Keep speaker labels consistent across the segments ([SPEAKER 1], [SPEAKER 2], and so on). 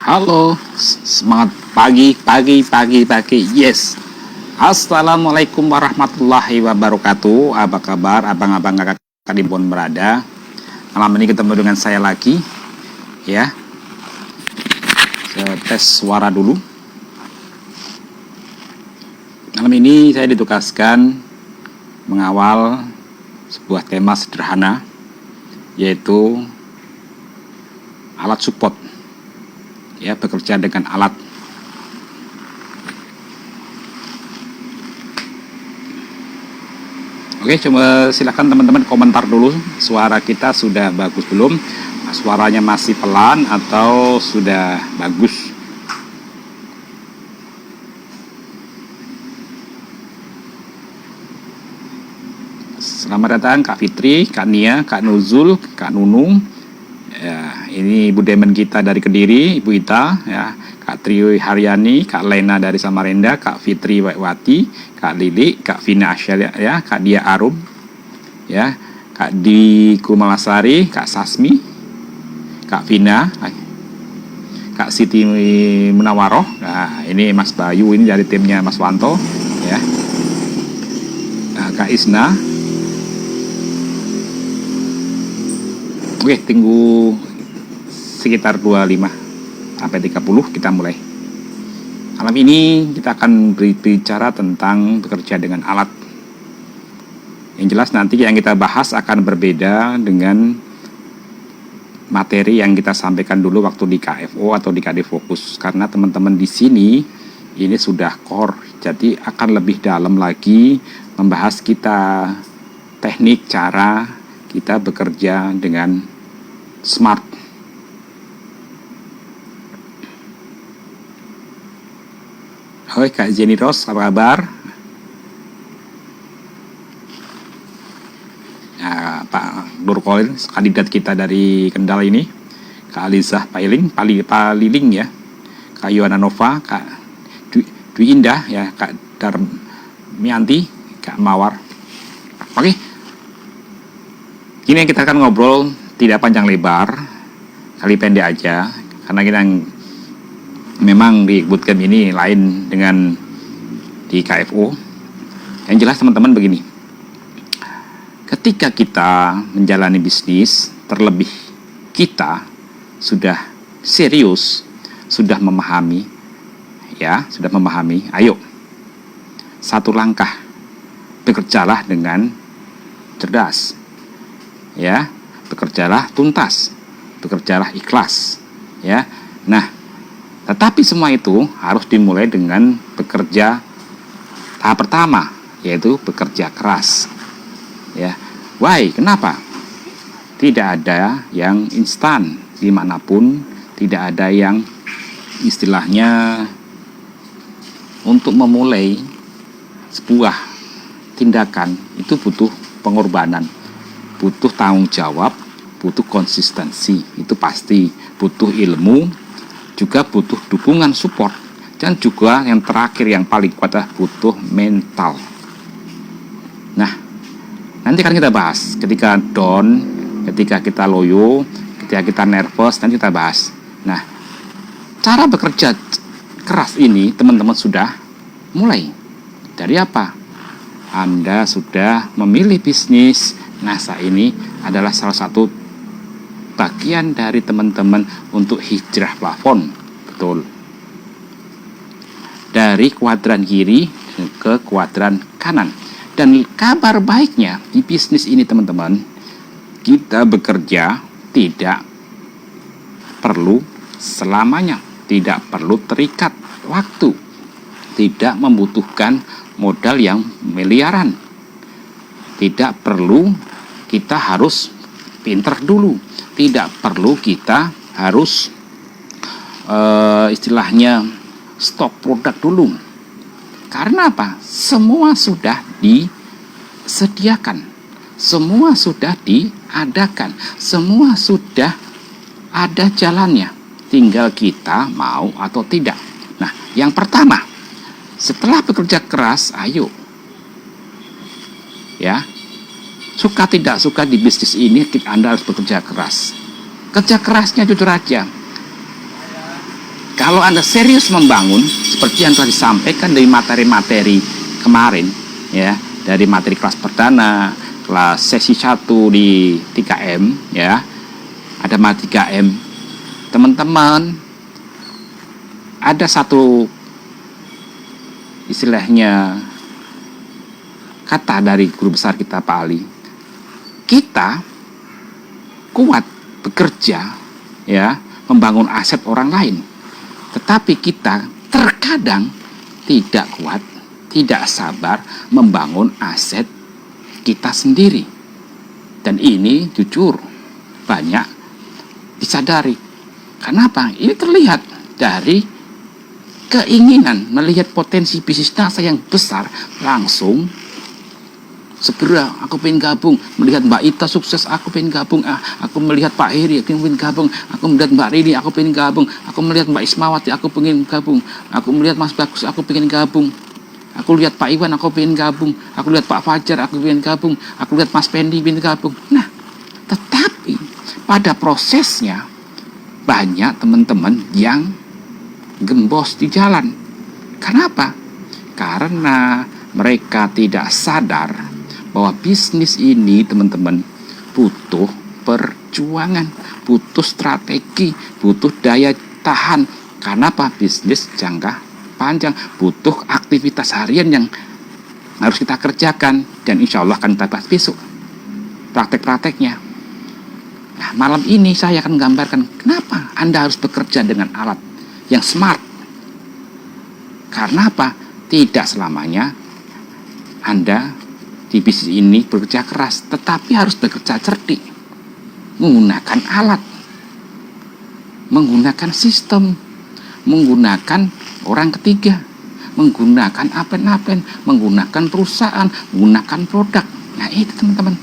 [SPEAKER 1] Halo, semangat pagi. Yes. Assalamualaikum warahmatullahi wabarakatuh. Apa kabar abang-abang kakak dimanapun berada? Malam ini ketemu dengan saya lagi. Ya. Saya tes suara dulu. Malam ini saya ditugaskan mengawal sebuah tema sederhana, yaitu alat support. Ya, bekerja dengan alat. Oke, coba silakan teman-teman komentar dulu, suara kita sudah bagus belum? Suaranya masih pelan atau sudah bagus? Selamat datang Kak Fitri, Kak Nia, Kak Nuzul, Kak Nunung. Ya, ini Ibu Demen kita dari Kediri, Ibu Ita, ya, Kak Tri Haryani, Kak Lena dari Samarinda, Kak Fitri Wati, Kak Lili, Kak Vina Asyari, ya, Kak Dia Arum, ya, Kak Di Kumalasari, Kak Sasmi, Kak Vina, Kak Siti Munawaroh. Nah, ini Mas Bayu ini dari timnya Mas Wanto, ya. Nah, Kak Isna. Oke, tunggu sekitar 25 sampai 30 kita mulai. Malam ini kita akan berbicara tentang bekerja dengan alat. Yang jelas nanti yang kita bahas akan berbeda dengan materi yang kita sampaikan dulu waktu di KFO atau di KD Fokus, karena teman-teman di sini ini sudah core, jadi akan lebih dalam lagi membahas kita teknik cara kita bekerja dengan smart. Hoi Kak Jenny Ros, apa kabar? Ya, Pak Nurkolin, kandidat kita dari Kendal ini. Kak Alizah Paliling ya. Kak Yohana Nova, Kak Dwi Indah ya, Kak Darmianti, Kak Mawar. Oke. Ini yang kita akan ngobrol tidak panjang lebar, kali pendek aja, karena kita memang di bootcamp ini lain dengan di KFO. Yang jelas teman-teman begini, ketika kita menjalani bisnis, terlebih kita sudah serius, sudah memahami, ayo, satu langkah, bekerjalah dengan cerdas, ya. Bekerjalah tuntas, bekerjalah ikhlas, ya. Nah, tetapi semua itu harus dimulai dengan bekerja tahap pertama, yaitu bekerja keras, ya. Why? Kenapa? Tidak ada yang instan dimanapun, tidak ada yang istilahnya untuk memulai sebuah tindakan itu butuh pengorbanan, butuh tanggung jawab, butuh konsistensi, itu pasti, butuh ilmu, juga butuh dukungan support, dan juga yang terakhir yang paling kuat adalah butuh mental. Nah, nanti kan kita bahas ketika down, ketika kita loyo, ketika kita nervous, nanti kita bahas. Nah, cara bekerja keras ini teman-teman sudah mulai dari apa? Anda sudah memilih bisnis. Nah, ini adalah salah satu bagian dari teman-teman untuk hijrah plafon. Betul. Dari kuadran kiri ke kuadran kanan. Dan kabar baiknya di bisnis ini teman-teman, kita bekerja tidak perlu selamanya, tidak perlu terikat waktu, tidak membutuhkan modal yang miliaran, tidak perlu kita harus pinter dulu, tidak perlu kita harus istilahnya stok produk dulu. Karena apa? Semua sudah disediakan, semua sudah diadakan, semua sudah ada jalannya, tinggal kita mau atau tidak. Nah, yang pertama, setelah bekerja keras, ayo, ya, suka tidak suka di bisnis ini Anda harus bekerja keras. Kerja kerasnya jujur aja, Kalau Anda serius membangun, seperti yang telah disampaikan dari materi-materi kemarin, ya, dari materi kelas perdana, kelas sesi 1 di 3M, ya, ada materi 3M. Teman-teman, ada satu istilahnya kata dari guru besar kita Pak Ali. Kita kuat bekerja, ya, membangun aset orang lain, tetapi kita terkadang tidak kuat, tidak sabar membangun aset kita sendiri. Dan ini jujur banyak disadari. Kenapa? Ini terlihat dari keinginan melihat potensi bisnis NASA yang besar, langsung segera aku pengen gabung. Melihat Mbak Ita sukses, aku pengen gabung. Aku melihat Pak Heri, aku pengen gabung. Aku melihat Mbak Rini, aku pengen gabung. Aku melihat Mbak Ismawati, aku pengen gabung. Aku melihat Mas Bagus, aku pengen gabung. Aku lihat Pak Iwan, aku pengen gabung. Aku lihat Pak Fajar, aku pengen gabung. Aku lihat Mas Pendi, pengen gabung. Nah, tetapi pada prosesnya banyak teman-teman yang gembos di jalan. Kenapa? Karena mereka tidak sadar bahwa bisnis ini, teman-teman, butuh perjuangan, butuh strategi, butuh daya tahan. Kenapa? Bisnis jangka panjang, butuh aktivitas harian yang harus kita kerjakan, dan insya Allah akan kita bahas besok praktek-prakteknya. Nah, malam ini saya akan menggambarkan kenapa Anda harus bekerja dengan alat yang smart. Karena apa? Tidak selamanya Anda di bisnis ini bekerja keras, tetapi harus bekerja cerdik, menggunakan alat, menggunakan sistem, menggunakan orang ketiga, menggunakan apen-apen, menggunakan perusahaan, menggunakan produk. Nah, itu teman-teman.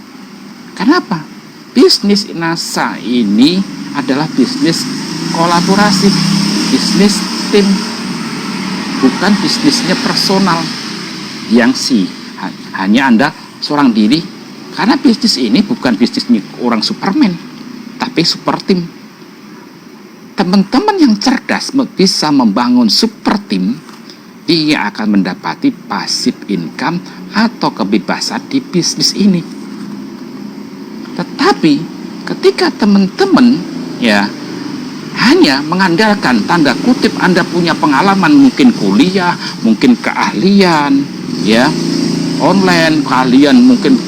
[SPEAKER 1] Kenapa? Bisnis NASA ini adalah bisnis kolaborasi, bisnis tim, bukan bisnisnya personal yang hanya Anda seorang diri. Karena bisnis ini bukan bisnisnya orang Superman, tapi super tim. Teman-teman yang cerdas bisa membangun super tim, dia akan mendapati passive income atau kebebasan di bisnis ini. Tetapi ketika teman-teman, ya, hanya mengandalkan tanda kutip Anda punya pengalaman, mungkin kuliah, mungkin keahlian, ya, online, kalian mungkin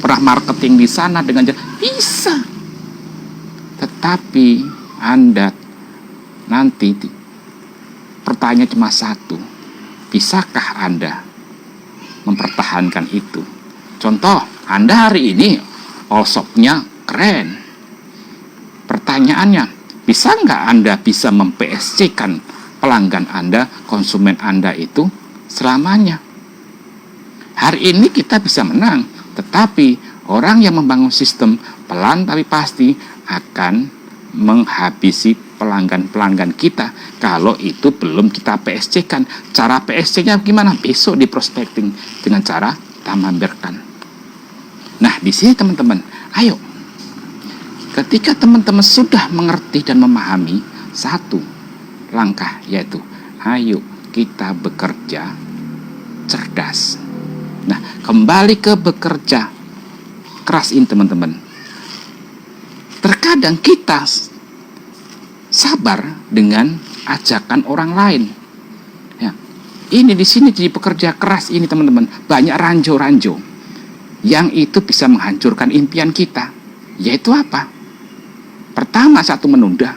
[SPEAKER 1] pernah marketing di sana dengan bisa. Tetapi Anda nanti pertanyaan cuma satu, bisakah Anda mempertahankan itu? Contoh, Anda hari ini all-shopnya keren. Pertanyaannya, bisa nggak Anda bisa mem-PSC-kan pelanggan Anda, konsumen Anda itu selamanya? Hari ini kita bisa menang, tetapi orang yang membangun sistem pelan tapi pasti akan menghabisi pelanggan-pelanggan kita kalau itu belum kita PSC-kan. Cara PSC-nya gimana? Besok di prospecting dengan cara kita mampirkan. Nah, di sini teman-teman, ayo, ketika teman-teman sudah mengerti dan memahami satu langkah, yaitu ayo kita bekerja cerdas. Nah, kembali ke bekerja keras ini teman-teman. Terkadang kita sabar dengan ajakan orang lain. Ya, ini di sini jadi pekerja keras ini teman-teman, banyak ranjo-ranjo yang itu bisa menghancurkan impian kita. Yaitu apa? Pertama, satu, menunda.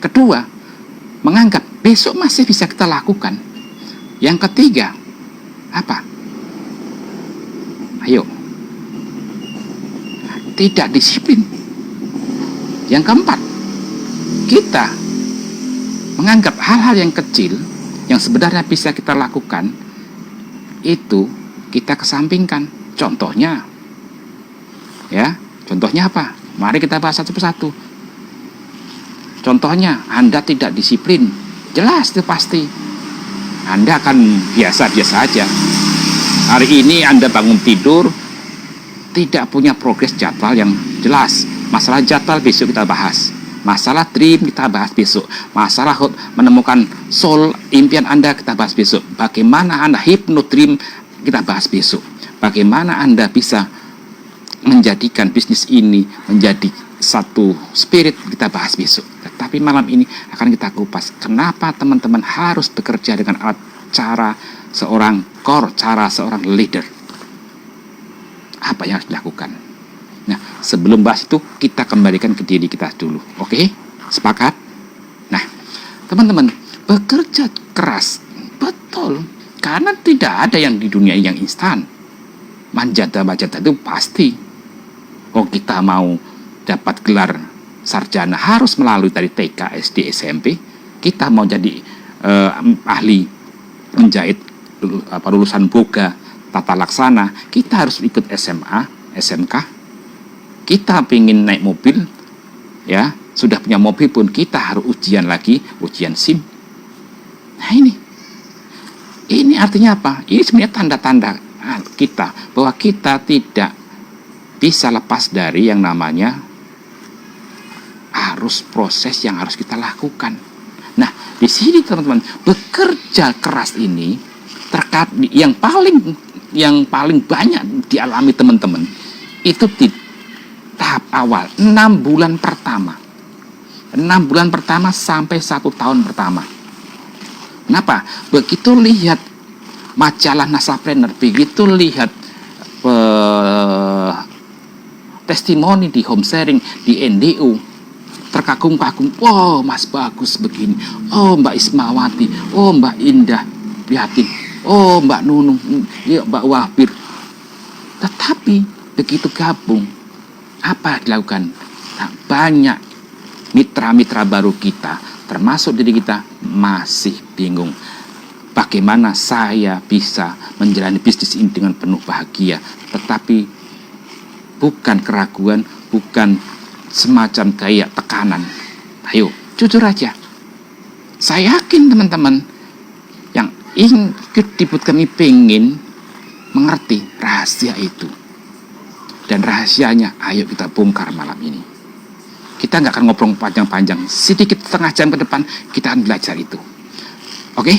[SPEAKER 1] Kedua, menganggap besok masih bisa kita lakukan. Yang ketiga, apa? Ayo, tidak disiplin. Yang keempat, kita menganggap hal-hal yang kecil yang sebenarnya bisa kita lakukan itu kita kesampingkan. Contohnya, ya, contohnya apa? Mari kita bahas satu persatu. Contohnya, Anda tidak disiplin, jelas itu pasti Anda akan biasa-biasa aja. Hari ini Anda bangun tidur tidak punya progres jadwal yang jelas. Masalah jadwal besok kita bahas. Masalah dream kita bahas besok. Masalah menemukan soul, impian Anda kita bahas besok. Bagaimana Anda hypnodream kita bahas besok. Bagaimana Anda bisa menjadikan bisnis ini menjadi satu spirit kita bahas besok. Tetapi malam ini akan kita kupas kenapa teman-teman harus bekerja dengan alat cara seorang core, cara seorang leader. Apa yang harus dilakukan? Nah, sebelum bahas itu, kita kembalikan ke diri kita dulu. Oke? Sepakat? Nah, teman-teman, bekerja keras. Betul. Karena tidak ada yang di dunia yang instan. Manjata-manjata itu pasti. Oh, kita mau dapat gelar sarjana harus melalui dari TK, SD, SMP. Kita mau jadi ahli menjahit lulusan boga, tata laksana. Kita harus ikut SMA, SMK. Kita ingin naik mobil, ya sudah punya mobil pun kita harus ujian lagi, ujian SIM. Nah ini artinya apa? Ini sebenarnya tanda-tanda kita bahwa kita tidak bisa lepas dari yang namanya harus proses yang harus kita lakukan. Nah di sini teman-teman, bekerja keras ini terkait yang paling banyak dialami teman-teman itu tahap awal 6 bulan pertama. 6 bulan pertama sampai 1 tahun pertama. Kenapa? Begitu lihat majalah Nasapreneur, begitu lihat testimoni di home sharing, di NDU, terkagum-kagum. Oh, Mas bagus begini. Oh, Mbak Ismawati. Oh, Mbak Indah Prihatin. Oh, Mbak Nunung. Ya, Mbak Wahbir. Tetapi begitu gabung, apa yang dilakukan? Nah, banyak mitra-mitra baru kita, termasuk diri kita, masih bingung. Bagaimana saya bisa menjalani bisnis ini dengan penuh bahagia? Tetapi bukan keraguan, bukan semacam kayak tekanan. Ayo, jujur aja. Saya yakin teman-teman yang ikut dibut kami pengen mengerti rahasia itu. Dan rahasianya, ayo kita bongkar malam ini. Kita nggak akan ngobrol panjang-panjang. Sedikit setengah jam ke depan, kita akan belajar itu. Oke?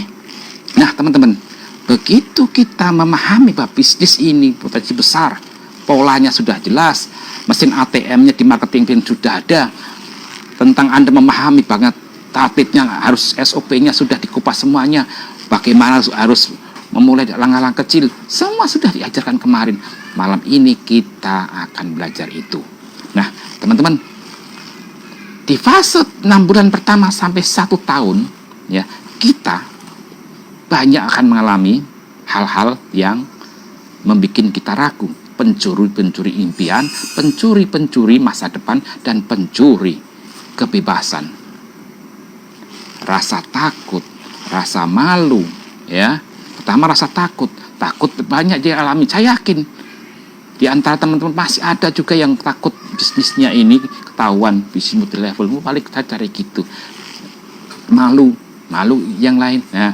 [SPEAKER 1] Nah, teman-teman, begitu kita memahami bahwa bisnis ini potensi besar, polanya sudah jelas, mesin ATM-nya di marketing sudah ada, tentang Anda memahami banget tatipnya, harus SOP-nya sudah dikupas semuanya, bagaimana harus memulai langkah-langkah kecil, semua sudah diajarkan kemarin. Malam ini kita akan belajar itu. Nah, teman-teman, di fase 6 bulan pertama sampai 1 tahun, ya, kita banyak akan mengalami hal-hal yang membuat kita ragu. Pencuri-pencuri impian, pencuri-pencuri masa depan, dan pencuri kebebasan. Rasa takut, rasa malu, ya. Pertama rasa takut banyak dia alami. Saya yakin di antara teman-teman masih ada juga yang takut bisnisnya ini ketahuan, bisnis multi level. Paling kita cari gitu. Malu yang lain. Nah,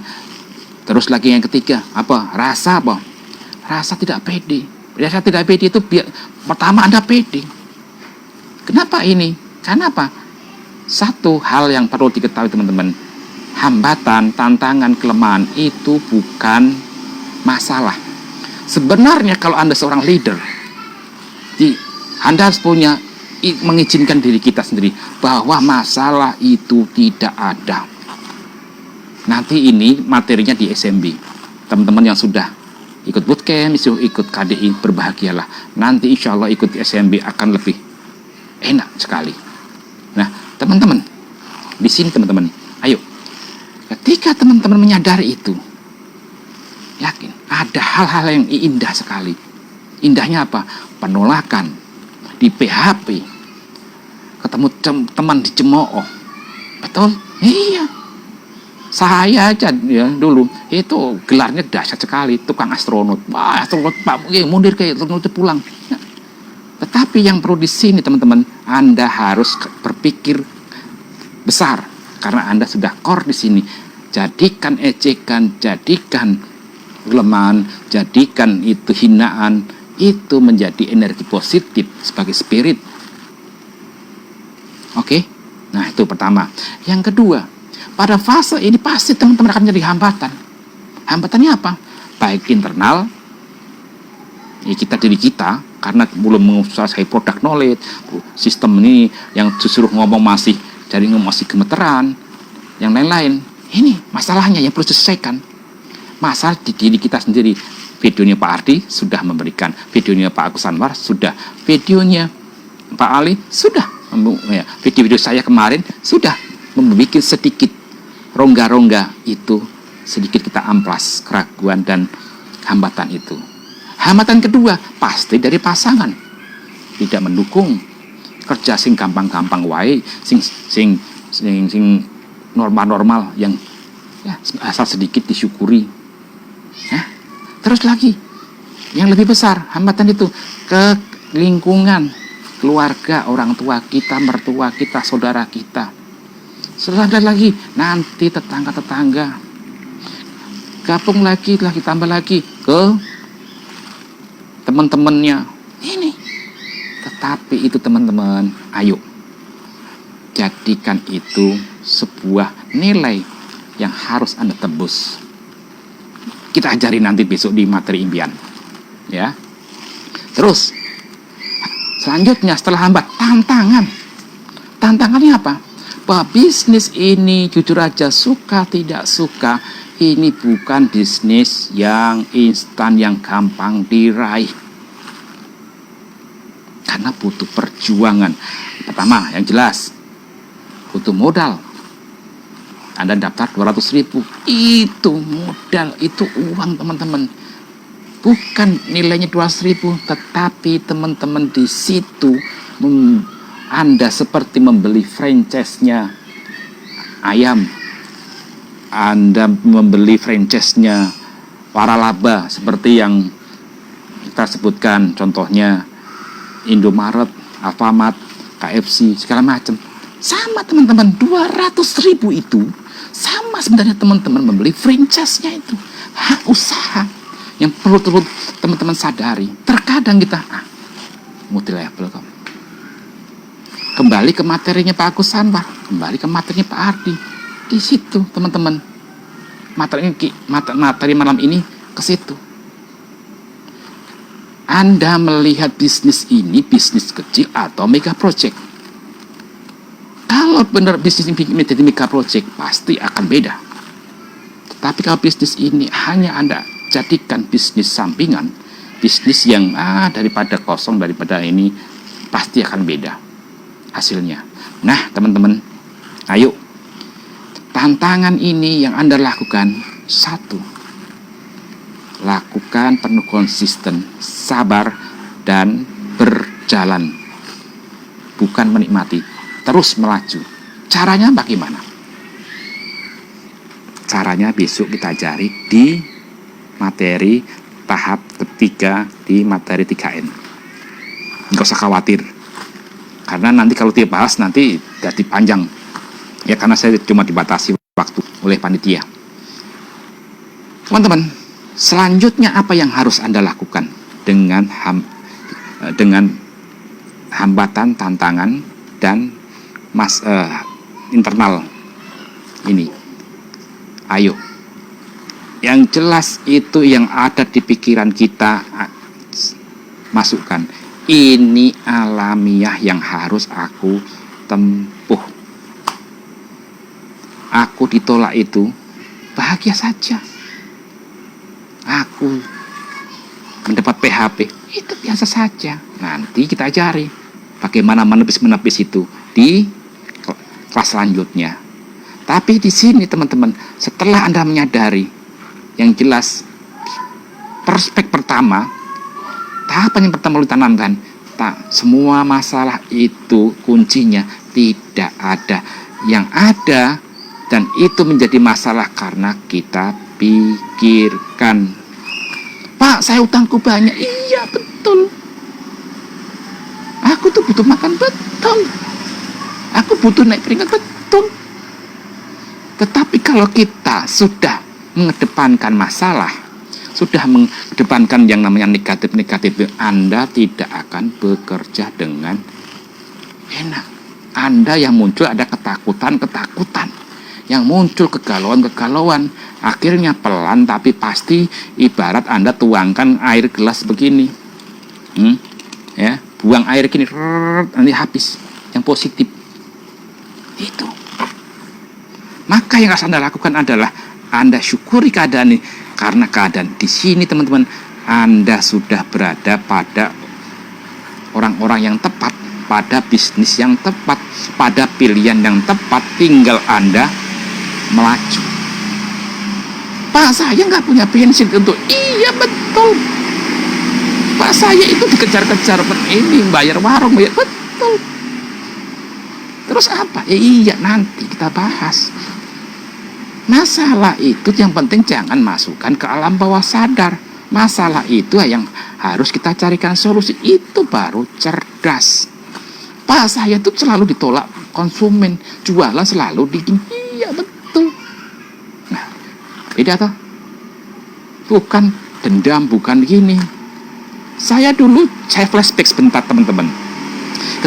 [SPEAKER 1] terus lagi yang ketiga, apa? Rasa tidak pede. Rasa tidak pede itu pertama Anda pede. Kenapa ini? Karena apa? Satu hal yang perlu diketahui teman-teman, hambatan, tantangan, kelemahan itu bukan masalah. Sebenarnya kalau Anda seorang leader, Anda harus mengizinkan diri kita sendiri bahwa masalah itu tidak ada. Nanti ini materinya di SMB. Teman-teman yang sudah ikut bootcamp, ikut KDI, berbahagialah. Nanti insya Allah ikut SMB akan lebih enak sekali. Nah, teman-teman, di sini teman-teman, ayo. Ketika teman-teman menyadari itu, yakin ada hal-hal yang indah sekali. Indahnya apa? Penolakan, di PHP, ketemu teman dicemooh. Betul? Iya. Saya aja ya dulu itu gelarnya dahsyat sekali, tukang astronot. Wah, astronot Pak, mundur kayak astronot pulang. Ya. Tetapi yang perlu di sini teman-teman, Anda harus berpikir besar karena Anda sudah core di sini. Jadikan ejekan, jadikan kelemahan, jadikan itu hinaan, itu menjadi energi positif sebagai spirit. Oke? Nah, itu pertama. Yang kedua, pada fase ini pasti teman-teman akan jadi hambatan. Hambatannya apa? Baik internal, ya diri kita, karena belum menguasai product knowledge, sistem ini yang disuruh ngomong masih gemeteran, yang lain-lain. Ini masalahnya yang perlu diselesaikan. Masalah di diri kita sendiri. Videonya Pak Ardi sudah memberikan, videonya Pak Agus Anwar sudah, videonya Pak Ali sudah, video-video saya kemarin sudah membuat sedikit rongga-rongga itu, sedikit kita amplas keraguan dan hambatan itu. Hambatan kedua pasti dari pasangan, tidak mendukung kerja sing gampang-gampang wae, sing normal-normal, yang ya asal sedikit disyukuri. Ya. Terus lagi yang lebih besar hambatan itu ke lingkungan, keluarga, orang tua kita, mertua kita, saudara kita. Setelah lagi nanti tetangga-tetangga, gabung lagi tambah lagi ke teman-temannya ini. Tetapi itu teman-teman, ayo jadikan itu sebuah nilai yang harus Anda tebus. Kita ajari nanti besok di materi impian, ya. Terus selanjutnya setelah hambat, tantangannya apa? Bahwa bisnis ini jujur aja, suka tidak suka, ini bukan bisnis yang instan, yang gampang diraih. Karena butuh perjuangan. Pertama, yang jelas, butuh modal. Anda daftar 200.000, itu modal, itu uang teman-teman. Bukan nilainya 200.000, tetapi teman-teman di situ Anda seperti membeli franchise-nya ayam, Anda membeli franchise-nya waralaba, seperti yang kita sebutkan contohnya Indomaret, Alfamart, KFC, segala macam. Sama teman-teman, 200.000 itu sama sebenarnya teman-teman membeli franchise-nya itu. Hak usaha yang perlu teman-teman sadari. Terkadang kita multi level kok. Kembali ke materinya Pak Agus Anwar, kembali ke materinya Pak Ardi. Di situ teman-teman, materi malam ini ke situ. Anda melihat bisnis ini bisnis kecil atau mega project. Kalau benar bisnis ini menjadi mega project, pasti akan beda. Tetapi kalau bisnis ini hanya Anda jadikan bisnis sampingan, bisnis yang daripada kosong, daripada ini, pasti akan beda hasilnya. Nah teman-teman, ayo, tantangan ini yang Anda lakukan, satu, lakukan penuh konsisten, sabar, dan berjalan. Bukan menikmati, terus melaju. Caranya bagaimana? Caranya besok kita ajari di materi tahap ketiga, di materi 3N. Nggak usah khawatir, karena nanti kalau dia bahas nanti jadi panjang. Ya karena saya cuma dibatasi waktu oleh panitia. Teman-teman, selanjutnya apa yang harus Anda lakukan dengan hambatan, tantangan, dan internal ini? Ayo, yang jelas itu yang ada di pikiran kita masukkan. Ini alamiah yang harus aku tempuh. Aku ditolak itu bahagia saja. Aku mendapat PHP itu biasa saja. Nanti kita ajari bagaimana menepis itu di kelas selanjutnya. Tapi di sini teman-teman, setelah Anda menyadari, yang jelas perspektif pertama, tahapan yang pertama ditanamkan, semua masalah itu kuncinya tidak ada. Yang ada, dan itu menjadi masalah karena kita pikirkan. Pak, saya utangku banyak. Iya, betul. Aku tuh butuh makan, betul. Aku butuh naik peringkat, betul. Tetapi kalau kita sudah mengedepankan masalah, sudah mengedepankan yang namanya negatif-negatif, Anda tidak akan bekerja dengan enak. Anda yang muncul ada ketakutan, yang muncul kegalauan. Akhirnya pelan tapi pasti, ibarat Anda tuangkan air gelas begini, ya, buang air gini, nanti habis. Yang positif itu. Maka yang harus Anda lakukan adalah Anda syukuri keadaan ini, karena keadaan di sini teman-teman, Anda sudah berada pada orang-orang yang tepat, pada bisnis yang tepat, pada pilihan yang tepat. Tinggal Anda melaju. Pak, saya nggak punya bensin untuk. Iya betul, Pak, saya itu dikejar-kejar ini, bayar warung, bayar. Betul. Terus apa? Iya, nanti kita bahas. Masalah itu yang penting jangan masukkan ke alam bawah sadar. Masalah itu yang harus kita carikan solusi. Itu baru cerdas. Pak, saya tuh selalu ditolak konsumen, jualan selalu iya betul. Nah, beda toh. Bukan dendam, bukan gini. Saya flashback sebentar teman-teman.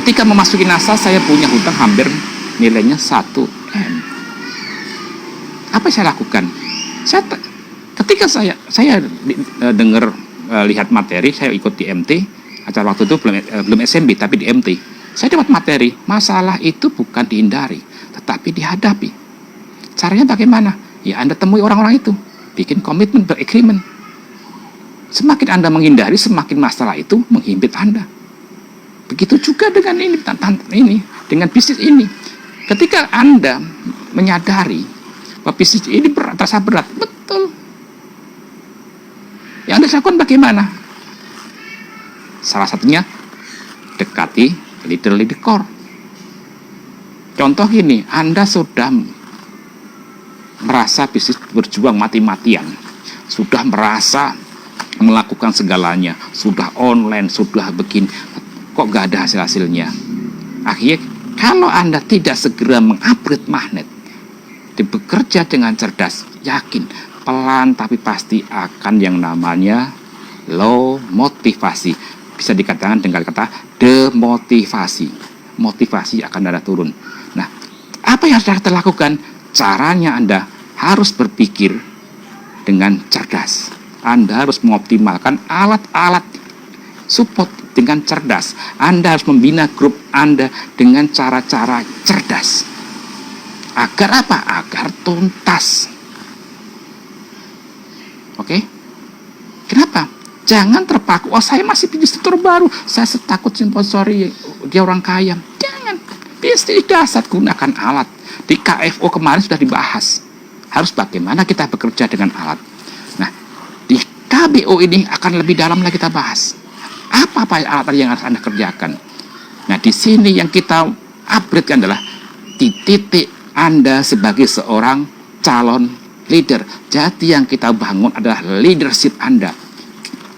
[SPEAKER 1] Ketika memasuki NASA, saya punya hutang hampir nilainya 1M. Apa yang saya lakukan? Ketika saya dengar, lihat materi, saya ikut di MT, acara waktu itu belum SMB tapi di MT. Saya dapat materi, masalah itu bukan dihindari, tetapi dihadapi. Caranya bagaimana? Ya Anda temui orang-orang itu, bikin komitmen, beragreement. Semakin Anda menghindari, semakin masalah itu menghimpit Anda. Begitu juga dengan ini, dengan bisnis ini. Ketika Anda menyadari bahwa bisnis ini terasa berat, betul. Yang Anda lakukan bagaimana? Salah satunya, dekati leader core. Contoh gini, Anda sudah merasa bisnis berjuang mati-matian, sudah merasa melakukan segalanya, sudah online, sudah begini, kok gak ada hasil-hasilnya. Akhirnya, kalau Anda tidak segera mengupgrade magnet, bekerja dengan cerdas, yakin, pelan tapi pasti akan yang namanya low motivasi. Bisa dikatakan dengan kata demotivasi. Motivasi akan Anda turun. Nah, apa yang harus kita lakukan? Caranya Anda harus berpikir dengan cerdas. Anda harus mengoptimalkan alat-alat support dengan cerdas. Anda harus membina grup Anda dengan cara-cara cerdas. Agar apa? Agar tuntas. Oke? Kenapa? Jangan terpaku, saya masih bisnis baru, saya takut sponsori dia orang kaya. Jangan. Bisnis dasar, gunakan alat. Di KFO kemarin sudah dibahas. Harus bagaimana kita bekerja dengan alat. Nah, di KBO ini akan lebih dalam lagi kita bahas. Apa alat yang harus Anda kerjakan. Nah, di sini yang kita upgrade adalah di titik Anda sebagai seorang calon leader. Jadi yang kita bangun adalah leadership Anda,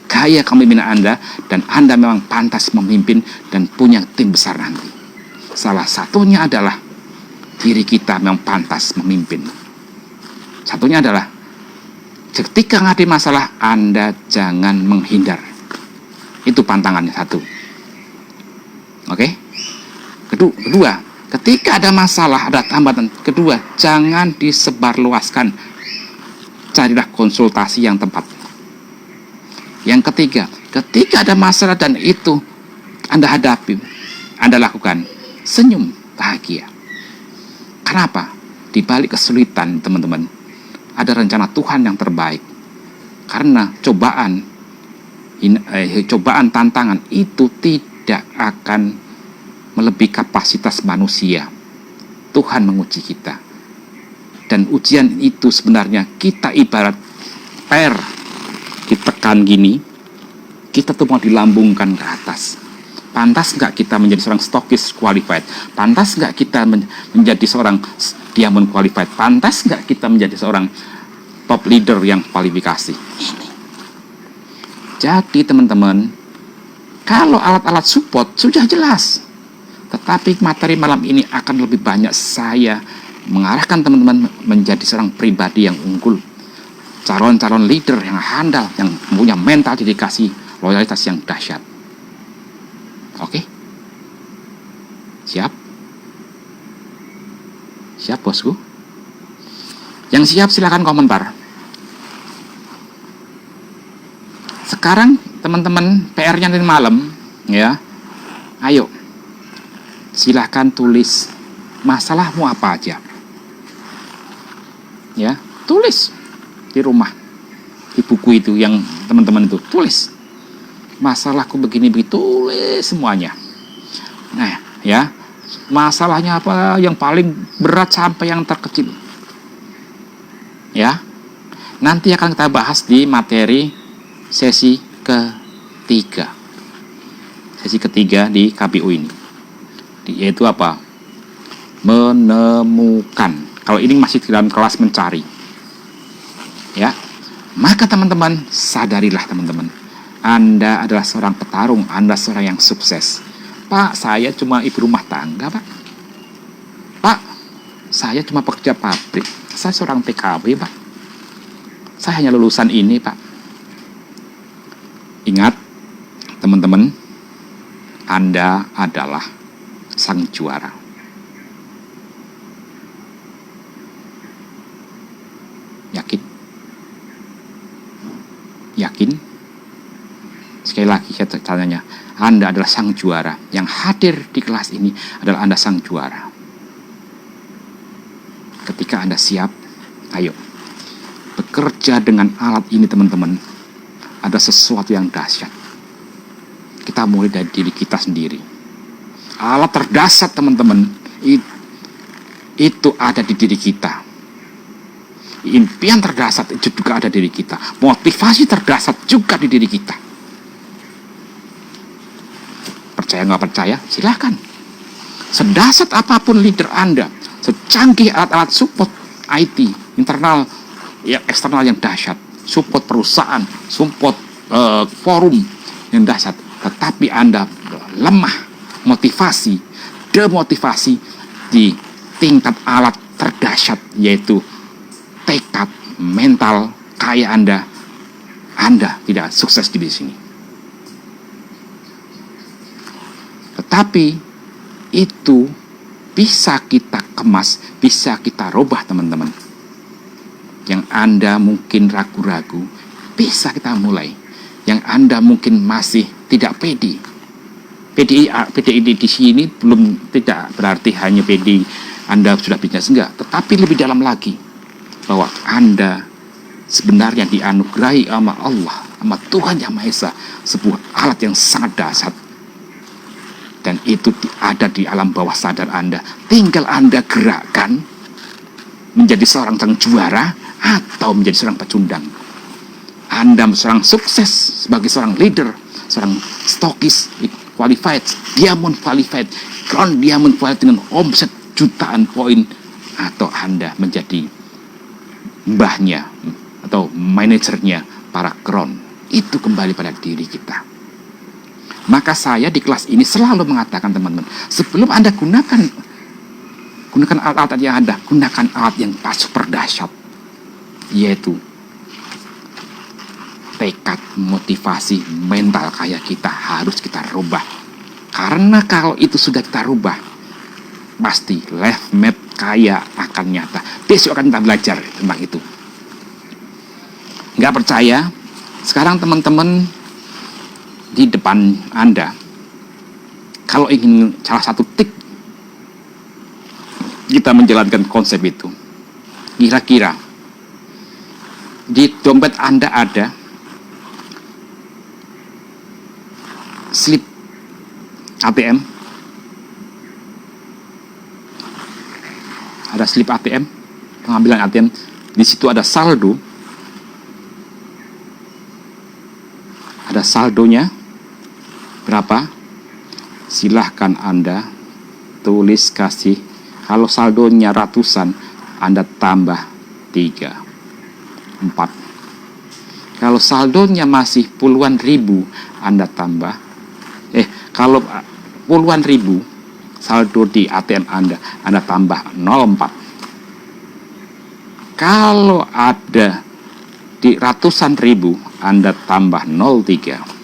[SPEAKER 1] gaya kepemimpinan Anda, dan Anda memang pantas memimpin dan punya tim besar nanti. Salah satunya adalah diri kita memang pantas memimpin. Satunya adalah ketika menghadapi masalah, Anda jangan menghindar. Itu pantangannya satu. Oke? Kedua, ketika ada masalah, ada hambatan. Kedua, jangan disebarluaskan. Carilah konsultasi yang tepat. Yang ketiga, ketika ada masalah dan itu Anda hadapi, Anda lakukan, senyum bahagia. Kenapa? Di balik kesulitan, teman-teman, ada rencana Tuhan yang terbaik. Karena cobaan, tantangan itu tidak akan melebihi kapasitas manusia. Tuhan menguji kita. Dan ujian itu sebenarnya kita ibarat ditekan gini, kita tuh mau dilambungkan ke atas. Pantas nggak kita menjadi seorang stokis qualified? Pantas nggak kita menjadi seorang diamond qualified? Pantas nggak kita menjadi seorang top leader yang kualifikasi? Ini. Jadi teman-teman, kalau alat-alat support sudah jelas, tetapi materi malam ini akan lebih banyak saya mengarahkan teman-teman menjadi seorang pribadi yang unggul, calon-calon leader yang handal, yang punya mental dedikasi, loyalitas yang dahsyat. Oke? Siap? Siap bosku? Yang siap silahkan komentar. Sekarang teman-teman PR-nya nanti malam, ya. Ayo, silahkan tulis masalahmu apa aja. Ya, tulis di rumah, di buku itu yang teman-teman itu tulis. Masalahku begini begitu, tulis semuanya. Nah, ya, masalahnya apa yang paling berat sampai yang terkecil. Ya, nanti akan kita bahas di materi sesi ketiga. Sesi ketiga di KPU ini. Yaitu apa? Menemukan. Kalau ini masih dalam kelas mencari. Ya. Maka teman-teman, sadarilah teman-teman. Anda adalah seorang petarung, Anda seorang yang sukses. Pak, saya cuma ibu rumah tangga, Pak. Pak, saya cuma pekerja pabrik. Saya seorang TKW, Pak. Saya hanya lulusan ini, Pak. Ingat, teman-teman, Anda adalah sang juara. Yakin? Yakin? Sekali lagi saya tanya, Anda adalah sang juara. Yang hadir di kelas ini adalah Anda sang juara. Ketika Anda siap, ayo bekerja dengan alat ini teman-teman. Ada sesuatu yang dahsyat. Kita mulai dari diri kita sendiri. Alat terdahsyat teman-teman itu ada di diri kita. Impian terdahsyat itu juga ada di diri kita. Motivasi terdahsyat juga di diri kita. Percaya nggak percaya? Silahkan. Sedahsyat apapun leader Anda, secanggih alat-alat support IT, internal, ya, eksternal yang dahsyat, support perusahaan, support forum yang dahsyat, tetapi Anda lemah motivasi, demotivasi di tingkat alat terdahsyat, yaitu tekad, mental, kaya Anda tidak sukses di sini. Tetapi itu bisa kita kemas, bisa kita rubah teman-teman. Yang Anda mungkin ragu-ragu, bisa kita mulai. Yang Anda mungkin masih tidak pede. PDI di sini belum, tidak berarti hanya PDI Anda sudah bisnis, enggak. Tetapi lebih dalam lagi, bahwa Anda sebenarnya dianugerahi sama Allah, sama Tuhan Yang Maha Esa, sebuah alat yang sangat dahsyat. Dan itu ada di alam bawah sadar Anda. Tinggal Anda gerakkan menjadi seorang sang juara atau menjadi seorang pecundang. Anda seorang sukses sebagai seorang leader, seorang stokis qualified, diamond qualified, crown diamond qualified dengan omset jutaan poin, atau Anda menjadi mbahnya atau manajernya para crown. Itu kembali pada diri kita. Maka saya di kelas ini selalu mengatakan teman-teman, sebelum Anda gunakan alat-alat yang ada, gunakan alat yang super dahsyat, yaitu tekad, motivasi, mental kaya kita harus kita rubah. Karena kalau itu sudah kita rubah, pasti life map kaya akan nyata. Besok akan kita belajar tentang itu. Nggak percaya? Sekarang teman-teman di depan Anda, kalau ingin salah satu tip kita menjalankan konsep itu, kira-kira di dompet Anda ada slip ATM, ada slip ATM, pengambilan ATM, di situ ada saldo, ada saldonya berapa? Silahkan Anda tulis, kasih. Kalau saldonya ratusan, Anda tambah 3, 4. Kalau saldonya masih puluhan ribu, Anda tambah. Kalau puluhan ribu saldo di ATM Anda tambah 0,4. Kalau ada di ratusan ribu, Anda tambah 0,3.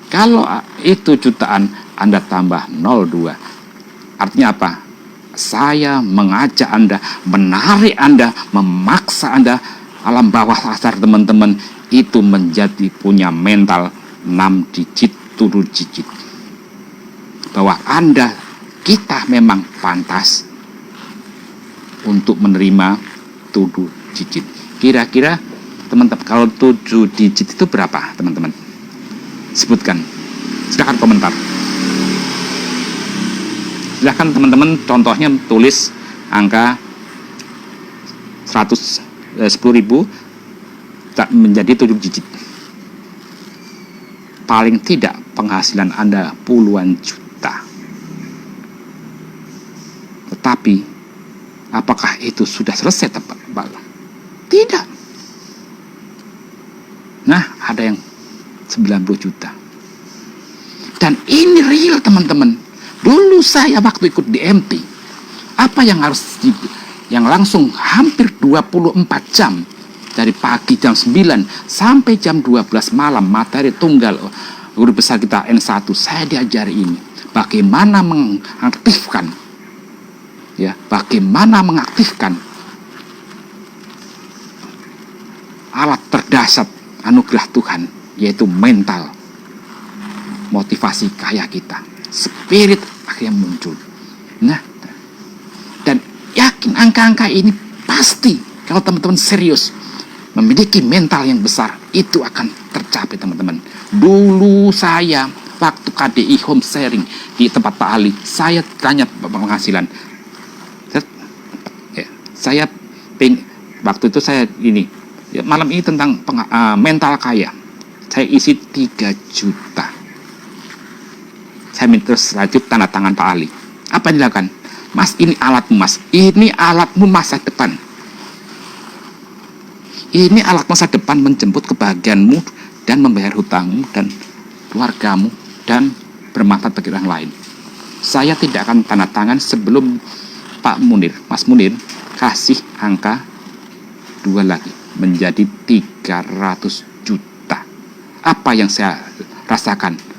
[SPEAKER 1] Kalau itu jutaan, Anda tambah 0,2. Artinya apa? saya mengajak Anda, menarik Anda, memaksa Anda, alam bawah sadar teman-teman itu menjadi punya mental 6 digit, 7 digit. Bahwa Anda, kita memang pantas untuk menerima 7 digit. Kira-kira teman-teman, kalau 7 digit itu berapa teman-teman? Sebutkan. Silakan komentar. Silahkan teman-teman, contohnya tulis angka 10.000 menjadi 7 digit. Paling tidak penghasilan Anda puluhan juta. Tetapi apakah itu sudah selesai tepat? Tidak. Nah, ada yang 90 juta. Dan ini real teman-teman. Dulu saya waktu ikut DMT, apa yang yang langsung hampir 24 jam dari pagi jam 9 sampai jam 12 malam, materi tunggal guru besar kita N1, saya diajari ini bagaimana mengaktifkan alat terdasar anugerah Tuhan, yaitu mental, motivasi kaya kita. Spirit akhirnya muncul. Nah, dan yakin angka-angka ini pasti kalau teman-teman serius memiliki mental yang besar, itu akan tercapai teman-teman. Dulu saya waktu KDI home sharing di tempat Pak Ali, saya tanya penghasilan. Waktu itu saya malam ini tentang mental kaya. Saya isi 3 juta. Saya minta lanjut tanda tangan Pak Ali. Apa yang dilakukan? Mas, ini alatmu mas. Ini alatmu masa depan. Ini alat masa depan menjemput kebahagiaanmu dan membayar hutangmu dan keluargamu dan bermanfaat bagi orang lain. Saya tidak akan tanda tangan sebelum Pak Munir, Mas Munir, kasih angka 2 lagi menjadi 300 juta. Apa yang saya rasakan?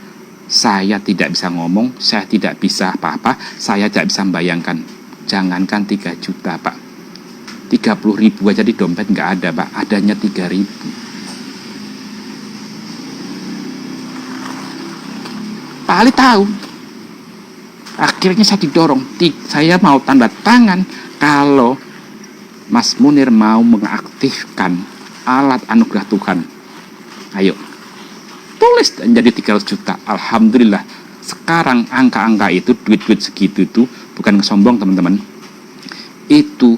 [SPEAKER 1] Saya tidak bisa ngomong, saya tidak bisa apa-apa, saya tidak bisa membayangkan. Jangankan 3 juta, Pak. 30.000 aja di dompet nggak ada, Pak. Adanya 3.000. Pak Ali tahu. Akhirnya saya didorong. Saya mau tanda tangan kalau Mas Munir mau mengaktifkan alat anugerah Tuhan. Ayo. Tulis jadi 300 juta. Alhamdulillah. Sekarang angka-angka itu, duit-duit segitu itu bukan kesombong teman-teman. Itu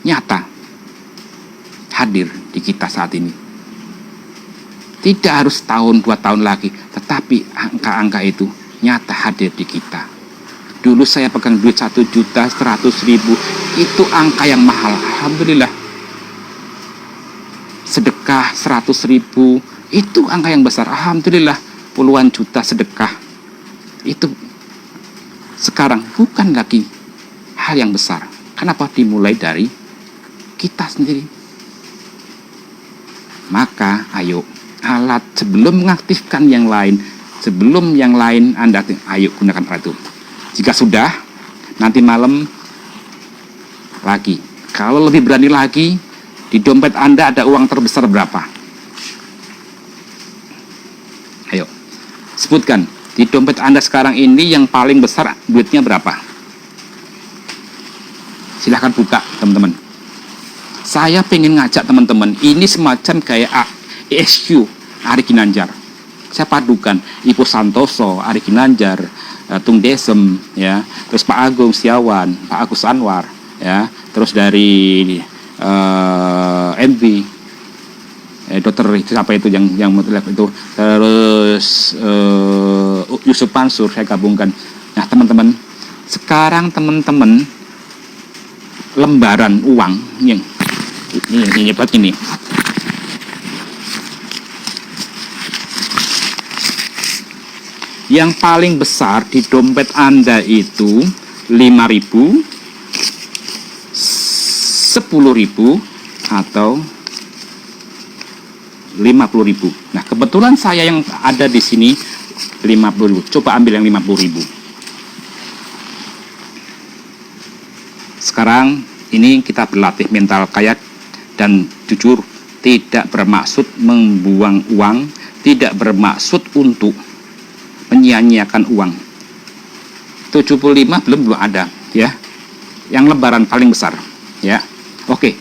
[SPEAKER 1] nyata hadir di kita saat ini. Tidak harus tahun 2 tahun lagi, tetapi angka-angka itu nyata hadir di kita. Dulu saya pegang duit 1.100.000, itu angka yang mahal. Alhamdulillah. Sedekah 100.000, itu angka yang besar. Alhamdulillah, puluhan juta sedekah. Itu sekarang bukan lagi hal yang besar. Kenapa? Dimulai dari kita sendiri. Maka ayo, alat sebelum mengaktifkan yang lain, sebelum yang lain Anda, ayo gunakan alat itu. Jika sudah, nanti malam lagi. Kalau lebih berani lagi, di dompet Anda ada uang terbesar berapa? Ayo, sebutkan. Di dompet Anda sekarang ini yang paling besar duitnya berapa? Silahkan buka, teman-teman. Saya pengen ngajak teman-teman. Ini semacam kayak ESQ, Ari Ginanjar. Saya padukan Ibu Santoso, Ari Ginanjar, Tung Desem, ya, terus Pak Agung Setiawan, Pak Agus Anwar, ya, terus dari MV, dokter siapa itu yang itu, terus Yusuf Mansur saya gabungkan. Nah teman-teman, sekarang teman-teman lembaran uang yang ini buat ini. Yang paling besar di dompet Anda itu 5.000, 10.000 atau 50.000. Nah, kebetulan saya yang ada di sini 50.000. Coba ambil yang 50.000. Sekarang ini kita berlatih mental kaya, dan jujur tidak bermaksud membuang uang, tidak bermaksud untuk menyia-nyiakan uang. 75 belum ada ya. Yang lembaran paling besar ya. Oke.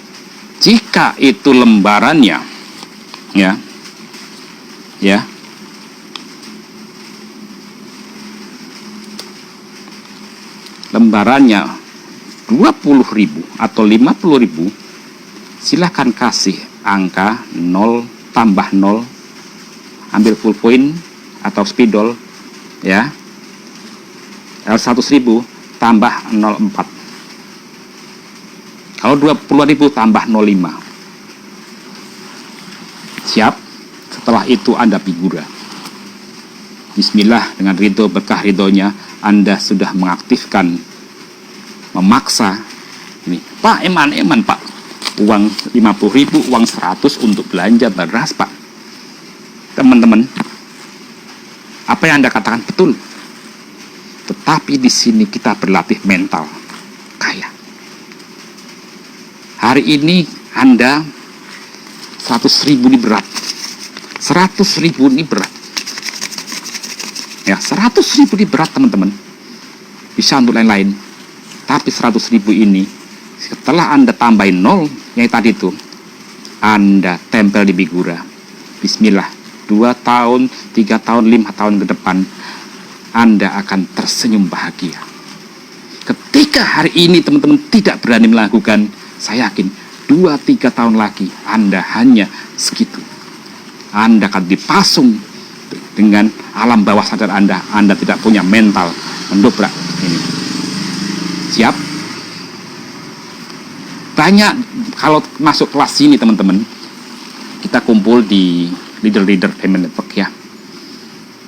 [SPEAKER 1] Jika itu lembarannya ya. Lembarannya 20.000 atau 50.000, silahkan kasih angka 0 tambah 0, ambil full point atau spidol ya. L100.000 tambah 0,4. Kalau 20.000 tambah 0,5. Siap? Setelah itu Anda figura. Bismillah, dengan ridho berkah ridhonya Anda sudah mengaktifkan, memaksa ini. Pak, eman Pak, uang 50.000, uang 100 untuk belanja beras Pak. Teman-teman, apa yang Anda katakan betul. Tetapi di sini kita berlatih mental kaya. Hari ini Anda 100.000 ini berat. 100.000 ini berat. Ya, 100.000 ini berat teman-teman. Bisa untuk lain-lain. Tapi 100.000 ini setelah Anda tambahin 0 yang tadi itu, Anda tempel di figura. Bismillah, 2 tahun, 3 tahun, 5 tahun ke depan Anda akan tersenyum bahagia. Ketika hari ini teman-teman tidak berani melakukan, saya yakin 2-3 tahun lagi Anda hanya segitu. Anda akan dipasung dengan alam bawah sadar Anda. Anda tidak punya mental mendobrak ini. Siap? Banyak kalau masuk kelas ini teman-teman, kita kumpul di leader payment network ya.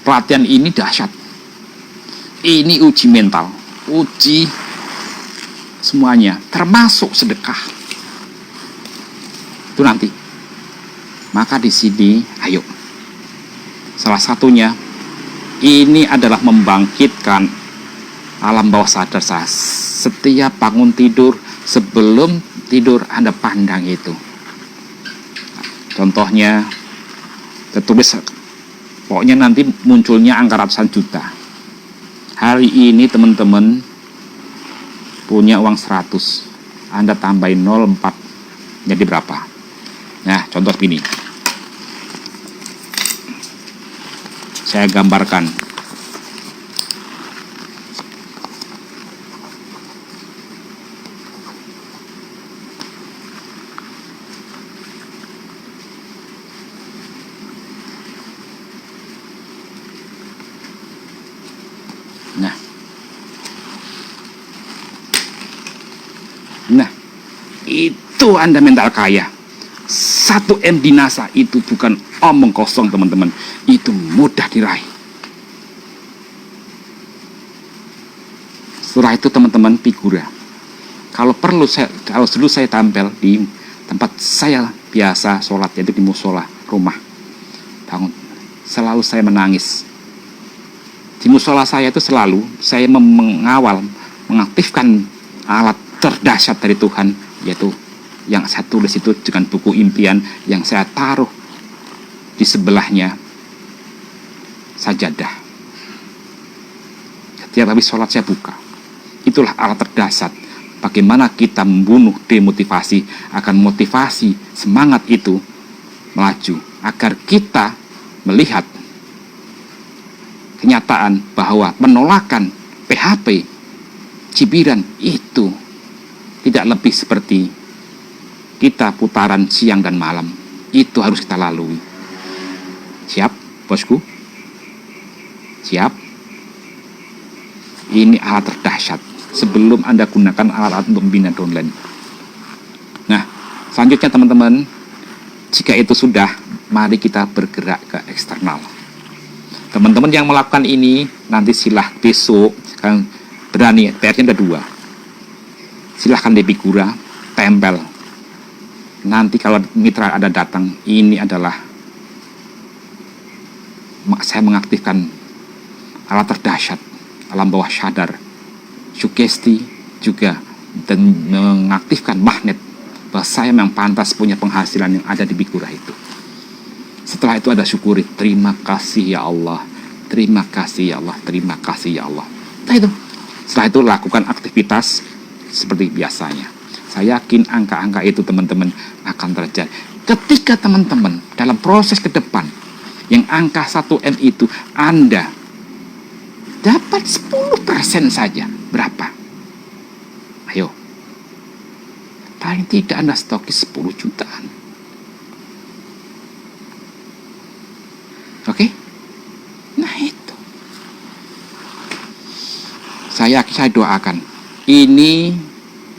[SPEAKER 1] Pelatihan ini dahsyat. Ini uji mental, uji semuanya, termasuk sedekah. Itu nanti. Maka di sini, ayo. Salah satunya, ini adalah membangkitkan alam bawah sadar saya. Setiap bangun tidur, sebelum tidur Anda pandang itu. Contohnya, tertulis, pokoknya nanti munculnya angka ratusan juta. Hari ini teman-teman punya uang 100, Anda tambahin 0,4 jadi berapa? Nah, contoh ini saya gambarkan. Nah, itu Anda mental kaya. 1 M dinasa itu bukan omong kosong teman-teman. Itu mudah diraih. Setelah itu teman-teman figura. Kalau perlu kalau dulu saya tampil di tempat saya biasa sholat, yaitu di musola rumah. Bangun, selalu saya menangis. Di musola saya itu selalu saya mengawal, mengaktifkan alat terdahsyat dari Tuhan, yaitu yang saya tulis itu dengan buku impian yang saya taruh di sebelahnya sajadah. Setiap habis sholat saya buka. Itulah alat terdahsyat. Bagaimana kita membunuh demotivasi, akan motivasi semangat itu melaju, agar kita melihat kenyataan bahwa penolakan PHP, cibiran itu tidak lebih seperti kita putaran siang dan malam. Itu harus kita lalui. Siap, bosku? Siap? Ini alat terdahsyat sebelum Anda gunakan alat-alat untuk membina downline. Nah, selanjutnya teman-teman, jika itu sudah, mari kita bergerak ke eksternal. Teman-teman yang melakukan ini, nanti silah besok, kan berani, PR-nya ada 2. Silahkan di figura, tempel. Nanti kalau mitra ada datang, ini adalah saya mengaktifkan alat terdahsyat, alam bawah sadar, sugesti, juga dan mengaktifkan magnet bahwa saya memang pantas punya penghasilan yang ada di Bigurah itu. Setelah itu ada syukuri, terima kasih ya Allah, terima kasih ya Allah, terima kasih ya Allah. Nah itu. Setelah itu lakukan aktivitas seperti biasanya. Saya yakin angka-angka itu teman-teman akan terjadi. Ketika teman-teman dalam proses ke depan yang angka 1M itu Anda dapat 10% saja, berapa? Ayo. Paling tidak Anda stokis 10 jutaan. Oke? Nah itu. Saya doakan. Ini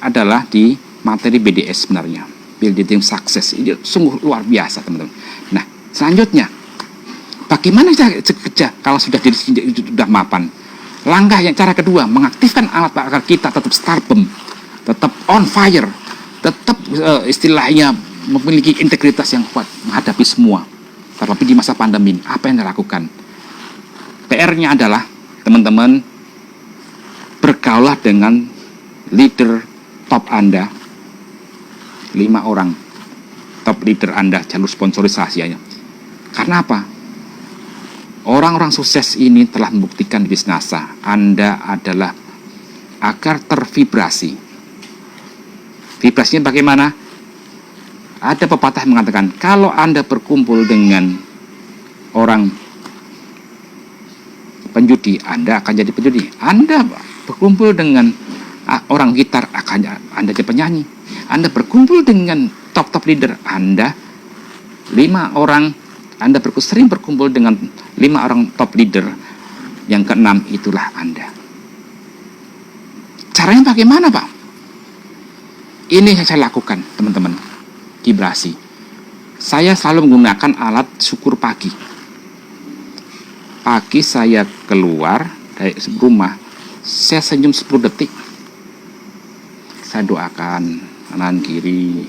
[SPEAKER 1] adalah di materi BDS sebenarnya. Building Success. Ini sungguh luar biasa teman-teman. Nah, selanjutnya. Bagaimana kerja kalau sudah mapan? Langkah yang cara kedua, mengaktifkan alat agar kita tetap starbem, tetap on fire, tetap istilahnya memiliki integritas yang kuat menghadapi semua. Terlebih di masa pandemi ini, apa yang dilakukan? PR-nya adalah, teman-teman, bergaulah dengan leader top Anda, 5 orang top leader Anda, jalur sponsorisasinya. Karena apa? Orang-orang sukses ini telah membuktikan di NASA, Anda adalah agar tervibrasi. Vibrasinya bagaimana? Ada pepatah mengatakan, kalau Anda berkumpul dengan orang penjudi, Anda akan jadi penjudi. Anda berkumpul dengan orang gitar, akan Anda jadi penyanyi. Anda berkumpul dengan top-top leader, Anda 5 orang, Anda sering berkumpul dengan 5 orang top leader, yang ke-6 itulah Anda. Caranya bagaimana, Pak? Ini yang saya lakukan, teman-teman. Vibrasi. Saya selalu menggunakan alat syukur pagi. Pagi saya keluar dari rumah, saya senyum 10 detik. Saya doakan kanan kiri.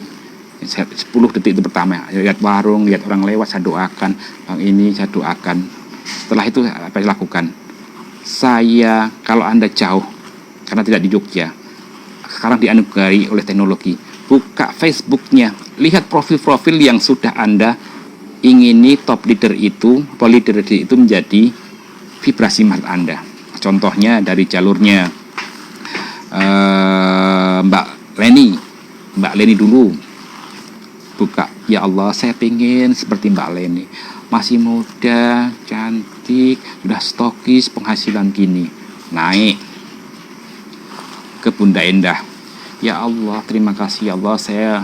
[SPEAKER 1] 10 detik itu pertama. Lihat warung, lihat orang lewat, saya doakan. Bang ini saya doakan. Setelah itu apa yang lakukan? Saya, kalau Anda jauh, karena tidak di Jogja, sekarang dianugerahi oleh teknologi, buka Facebooknya, lihat profil-profil yang sudah Anda ingini top leader itu menjadi vibrasi market Anda. Contohnya dari jalurnya Mbak Leni dulu. Buka, ya Allah saya pengen seperti Mbak Leni, masih muda, cantik, sudah stokis, penghasilan gini, naik ke Bunda Endah. Ya Allah, terima kasih ya Allah, saya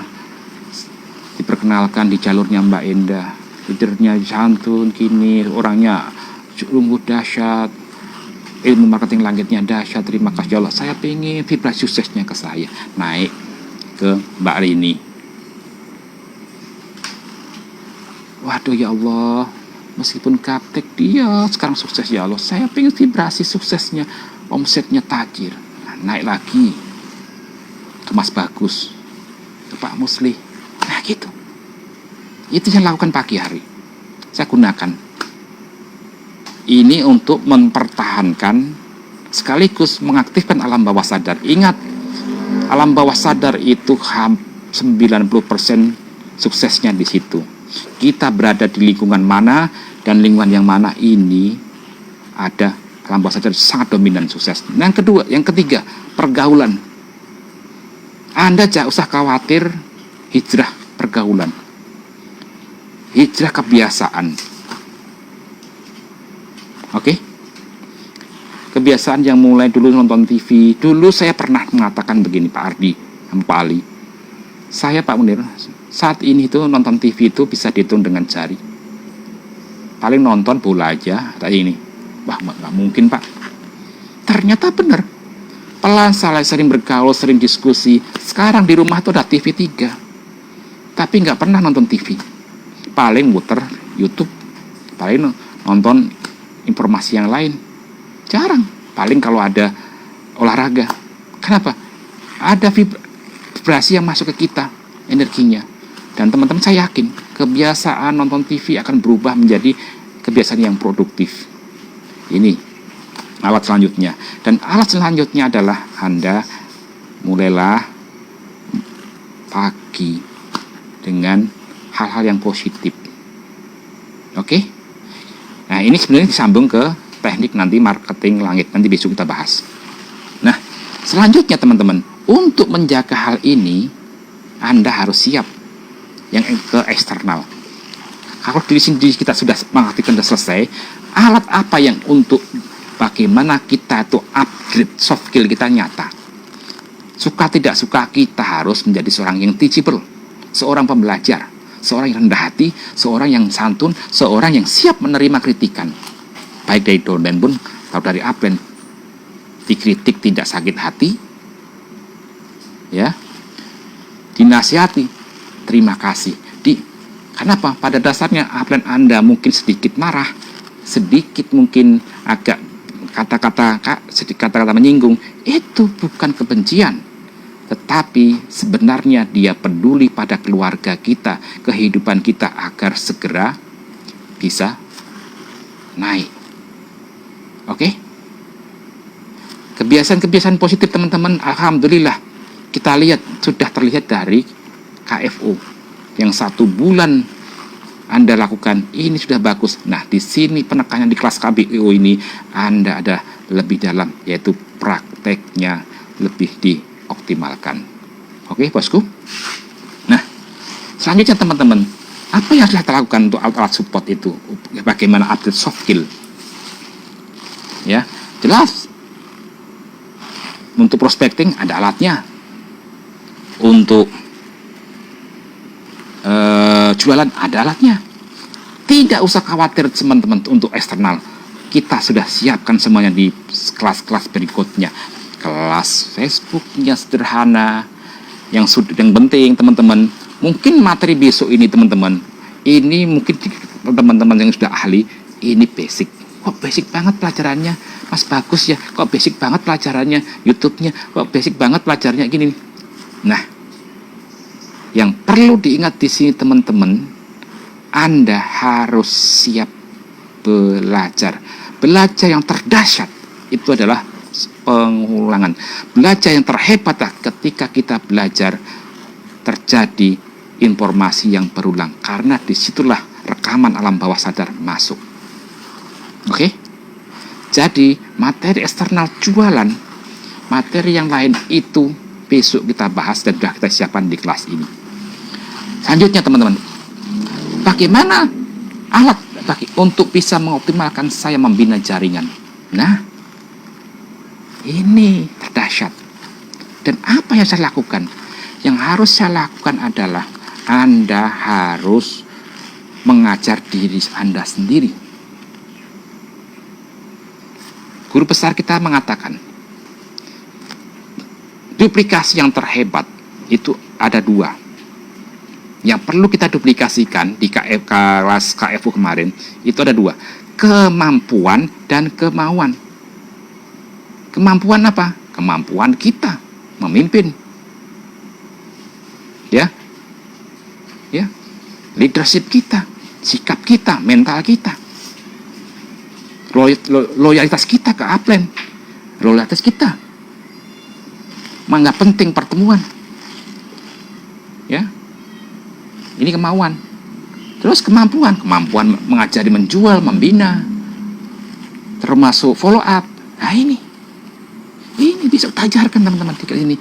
[SPEAKER 1] diperkenalkan di jalurnya Mbak Endah. Leadernya santun, gini, orangnya sungguh dahsyat, ilmu marketing langitnya dahsyat, terima kasih ya Allah. Saya pengen vibrasi suksesnya ke saya, naik ke Mbak Rini. Waduh ya Allah, meskipun gaptek dia sekarang sukses ya Allah, saya pengen vibrasi suksesnya, omsetnya tajir. Nah, naik lagi ke Mas Bagus, ke Pak Musli. Nah gitu. Itu yang lakukan pagi hari. Saya gunakan ini untuk mempertahankan sekaligus mengaktifkan alam bawah sadar. Ingat, alam bawah sadar itu 90% suksesnya di situ. Kita berada di lingkungan mana dan lingkungan yang mana ini ada alam bawah sadar sangat dominan sukses. Yang ketiga, pergaulan. Anda jangan usah khawatir hijrah pergaulan, hijrah kebiasaan. Oke? Kebiasaan yang mulai dulu nonton TV. Dulu saya pernah mengatakan begini, Pak Ardi sama Pak Ali. Saya, Pak Munir, saat ini itu nonton TV itu bisa dihitung dengan jari. Paling nonton bola aja, kayak ini. Wah, nggak mungkin, Pak. Ternyata benar. Pelan saya sering bergaul, sering diskusi. Sekarang di rumah tuh ada TV 3. Tapi nggak pernah nonton TV. Paling muter YouTube. Paling nonton informasi yang lain. Jarang. Paling kalau ada olahraga. Kenapa? Ada vibrasi yang masuk ke kita, energinya. Dan teman-teman saya yakin, kebiasaan nonton TV akan berubah menjadi kebiasaan yang produktif. Ini alat selanjutnya. Dan alat selanjutnya adalah Anda mulailah pagi dengan hal-hal yang positif. Oke? Nah, ini sebenarnya disambung ke teknik nanti marketing langit, nanti besok kita bahas. Nah, selanjutnya teman-teman, untuk menjaga hal ini Anda harus siap yang ke eksternal. Kalau di sini kita sudah mengartikan sudah selesai, alat apa yang untuk bagaimana kita itu upgrade soft skill kita nyata. Suka tidak suka kita harus menjadi seorang yang teachable, seorang pembelajar, seorang yang rendah hati, seorang yang santun, seorang yang siap menerima kritikan, baik dari downline pun atau dari upline. Dikritik tidak sakit hati, ya, dinasihati terima kasih. Kenapa? Pada dasarnya upline Anda mungkin sedikit marah, sedikit mungkin agak kata-kata menyinggung, itu bukan kebencian, tetapi sebenarnya dia peduli pada keluarga kita, kehidupan kita agar segera bisa naik. Oke? Kebiasaan-kebiasaan positif teman-teman, alhamdulillah kita lihat sudah terlihat dari KFO yang 1 bulan Anda lakukan, ini sudah bagus. Nah, di sini penekanannya di kelas KBO ini Anda ada lebih dalam, yaitu prakteknya lebih dioptimalkan. Oke, bosku? Nah, selanjutnya teman-teman, apa yang sudah dilakukan untuk alat-alat support itu? Bagaimana update soft skill? Ya, jelas. Untuk prospecting ada alatnya. Untuk jualan ada alatnya. Tidak usah khawatir teman-teman untuk eksternal. Kita sudah siapkan semuanya di kelas-kelas berikutnya. Kelas Facebooknya sederhana. Yang penting teman-teman, mungkin materi besok ini teman-teman, ini mungkin teman-teman yang sudah ahli, ini basic. Kok basic banget pelajarannya, Mas bagus ya. Kok basic banget pelajarannya, YouTube-nya. Kok basic banget pelajarannya gini. Nah, yang perlu diingat di sini teman-teman, Anda harus siap belajar. Belajar yang terdahsyat itu adalah pengulangan. Belajar yang terhebat ketika kita belajar terjadi informasi yang berulang, karena disitulah rekaman alam bawah sadar masuk. Oke? Jadi materi eksternal jualan, materi yang lain itu besok kita bahas dan sudah kita siapkan di kelas ini. Selanjutnya teman-teman, bagaimana alat untuk bisa mengoptimalkan saya membina jaringan? Nah, ini terdahsyat. Dan apa yang saya lakukan? Yang harus saya lakukan adalah Anda harus mengajar diri Anda sendiri. Guru besar kita mengatakan, duplikasi yang terhebat itu ada 2. Yang perlu kita duplikasikan di kelas KFU kemarin itu ada 2, kemampuan dan kemauan. Kemampuan apa? Kemampuan kita memimpin, ya, leadership kita, sikap kita, mental kita, loyalitas kita ke upline, loyalitas kita menganggap penting pertemuan, ya. Ini kemauan. Terus kemampuan mengajari, menjual, membina, termasuk follow up. Nah, ini bisa kita ajarkan teman-teman ini.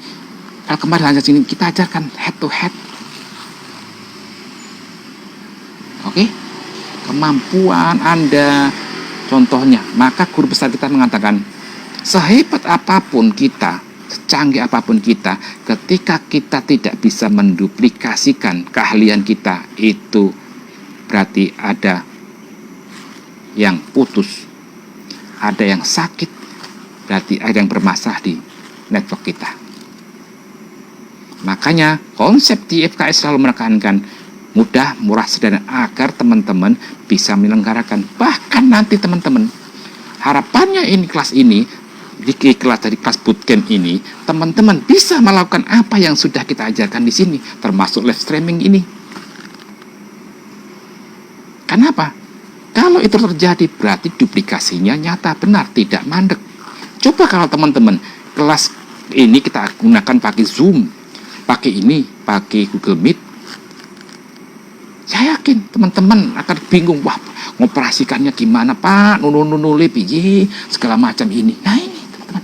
[SPEAKER 1] Kalau kemarin hanya sini kita ajarkan head to head. Oke? Kemampuan Anda contohnya, maka guru besar kita mengatakan, sehebat apapun kita, secanggih apapun kita, ketika kita tidak bisa menduplikasikan keahlian kita, itu berarti ada yang putus, ada yang sakit, berarti ada yang bermasalah di network kita. Makanya konsep di FKS selalu menekankan mudah, murah, sederhana agar teman-teman bisa menyelenggarakan. Bahkan nanti teman-teman, harapannya ini kelas ini, di kelas dari kelas bootcamp ini, teman-teman bisa melakukan apa yang sudah kita ajarkan di sini, termasuk live streaming ini. Kenapa? Kalau itu terjadi, berarti duplikasinya nyata, benar, tidak mandek. Coba kalau teman-teman kelas Ini kita gunakan pakai Zoom, pakai Google Meet. Saya yakin teman-teman akan bingung, wah ngoperasikannya gimana Pak, nuli piye, segala macam ini. Nah ini teman-teman.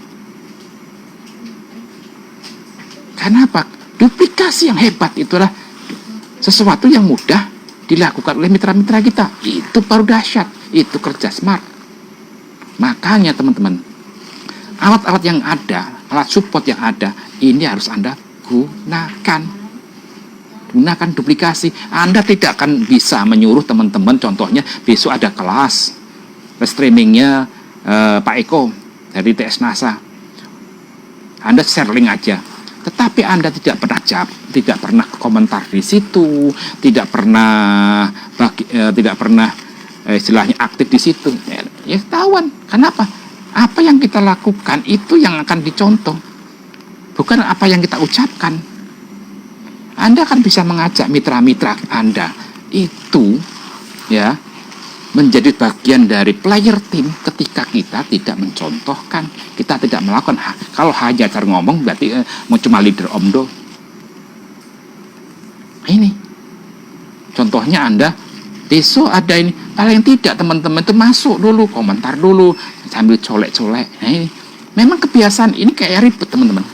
[SPEAKER 1] Kenapa? Duplikasi yang hebat itulah sesuatu yang mudah dilakukan oleh mitra-mitra kita. Itu baru dahsyat, itu kerja smart. Makanya teman-teman, alat-alat yang ada, alat support yang ada, ini harus Anda gunakan duplikasi. Anda tidak akan bisa menyuruh teman-teman, contohnya besok ada kelas streamingnya Pak Eko dari TS NASA, Anda share link aja, tetapi Anda tidak pernah komentar di situ, tidak pernah istilahnya aktif di situ, ya ketahuan. Kenapa? Apa yang kita lakukan itu yang akan dicontoh, bukan apa yang kita ucapkan. Anda kan bisa mengajak mitra-mitra Anda itu ya menjadi bagian dari player team ketika kita tidak mencontohkan, kita tidak melakukan. Kalau hanya cara ngomong berarti mau cuma leader omdo. Ini contohnya Anda besok ada ini, paling tidak teman-teman itu masuk dulu, komentar dulu sambil colek-colek. Nah, ini memang kebiasaan ini kayak ribet teman-teman,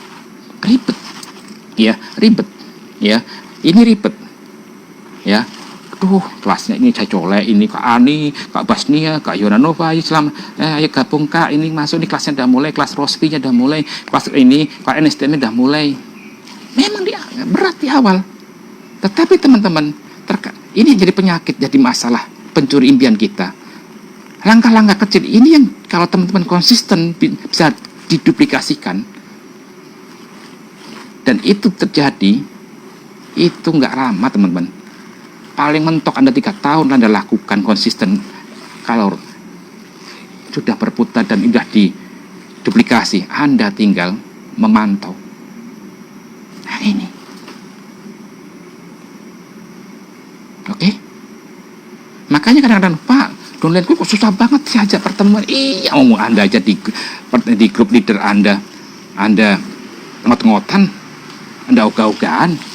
[SPEAKER 1] ribet ya, ini ribet ya. Aduh, kelasnya ini saya colek, ini Kak Ani, Kak Basnia, Kak Yonanova, ayo gabung Kak, ini masuk, ini kelasnya udah mulai, kelas Rospi-nya udah mulai, kelas ini Kak NSTM udah mulai. Memang berat di awal, tetapi teman-teman, ini jadi penyakit, jadi masalah pencuri impian kita. Langkah-langkah kecil ini yang kalau teman-teman konsisten bisa diduplikasikan, dan itu terjadi. Itu nggak lama teman-teman, paling mentok Anda 3 tahun Anda lakukan konsisten. Kalau sudah berputar dan sudah diduplikasi, Anda tinggal memantau. Nah ini oke. Makanya kadang-kadang Pak downline-ku kok susah banget diajak pertemuan. Iya, ngomong Anda aja di grup leader Anda ngot-ngotan, Anda ogah-ogahan.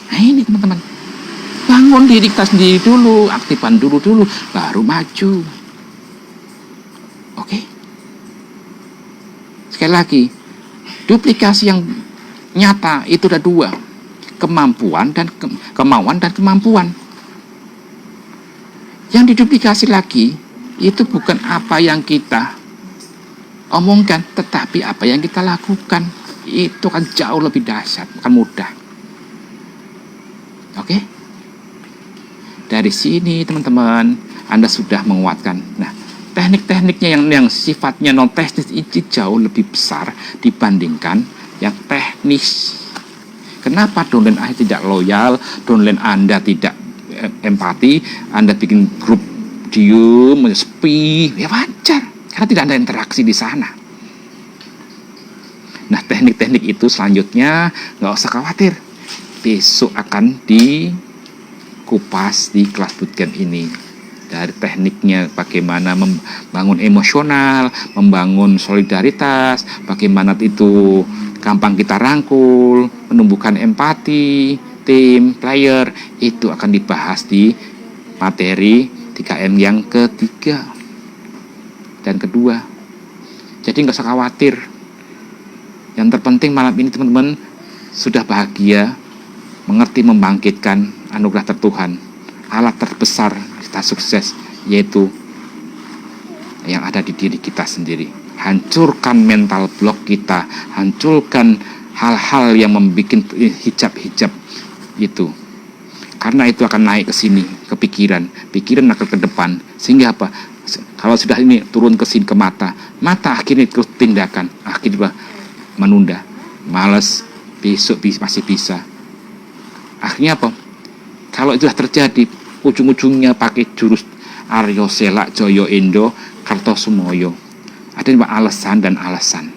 [SPEAKER 1] Nah ini teman-teman, bangun diri kita sendiri dulu, aktifkan dulu, baru maju. Oke? Sekali lagi, duplikasi yang nyata itu ada 2, kemauan dan kemampuan. Yang diduplikasi lagi itu bukan apa yang kita omongkan, tetapi apa yang kita lakukan. Itu kan jauh lebih dahsyat, bukan mudah. Oke? Dari sini teman-teman, Anda sudah menguatkan. Nah, teknik-tekniknya yang sifatnya non teknis ini jauh lebih besar dibandingkan yang teknis. Kenapa downline Anda tidak loyal, downline Anda tidak empati, Anda bikin grup diem, sepi, ya wajar, karena tidak ada interaksi di sana. Nah, teknik-teknik itu selanjutnya nggak usah khawatir, besok akan dikupas di kelas bootcamp ini. Dari tekniknya bagaimana membangun emosional, membangun solidaritas, bagaimana itu gampang kita rangkul, menumbuhkan empati, tim, player, itu akan dibahas di materi 3M yang ketiga dan kedua. Jadi nggak usah khawatir. Yang terpenting malam ini teman-teman sudah bahagia, mengerti membangkitkan anugerah tertuhan, alat terbesar kita sukses, yaitu yang ada di diri kita sendiri. Hancurkan mental block kita, hancurkan hal-hal yang membuat hijab-hijab itu, karena itu akan naik ke sini, ke pikiran akan ke depan, sehingga apa? Kalau sudah ini turun ke sini, ke mata akhirnya terus tindakan, akhirnya menunda, malas, besok masih bisa. Akhirnya apa? Kalau itu sudah terjadi, ujung-ujungnya pakai jurus Aryo Selak Joyo Indo Kartosumoyo. Ada alasan dan alasan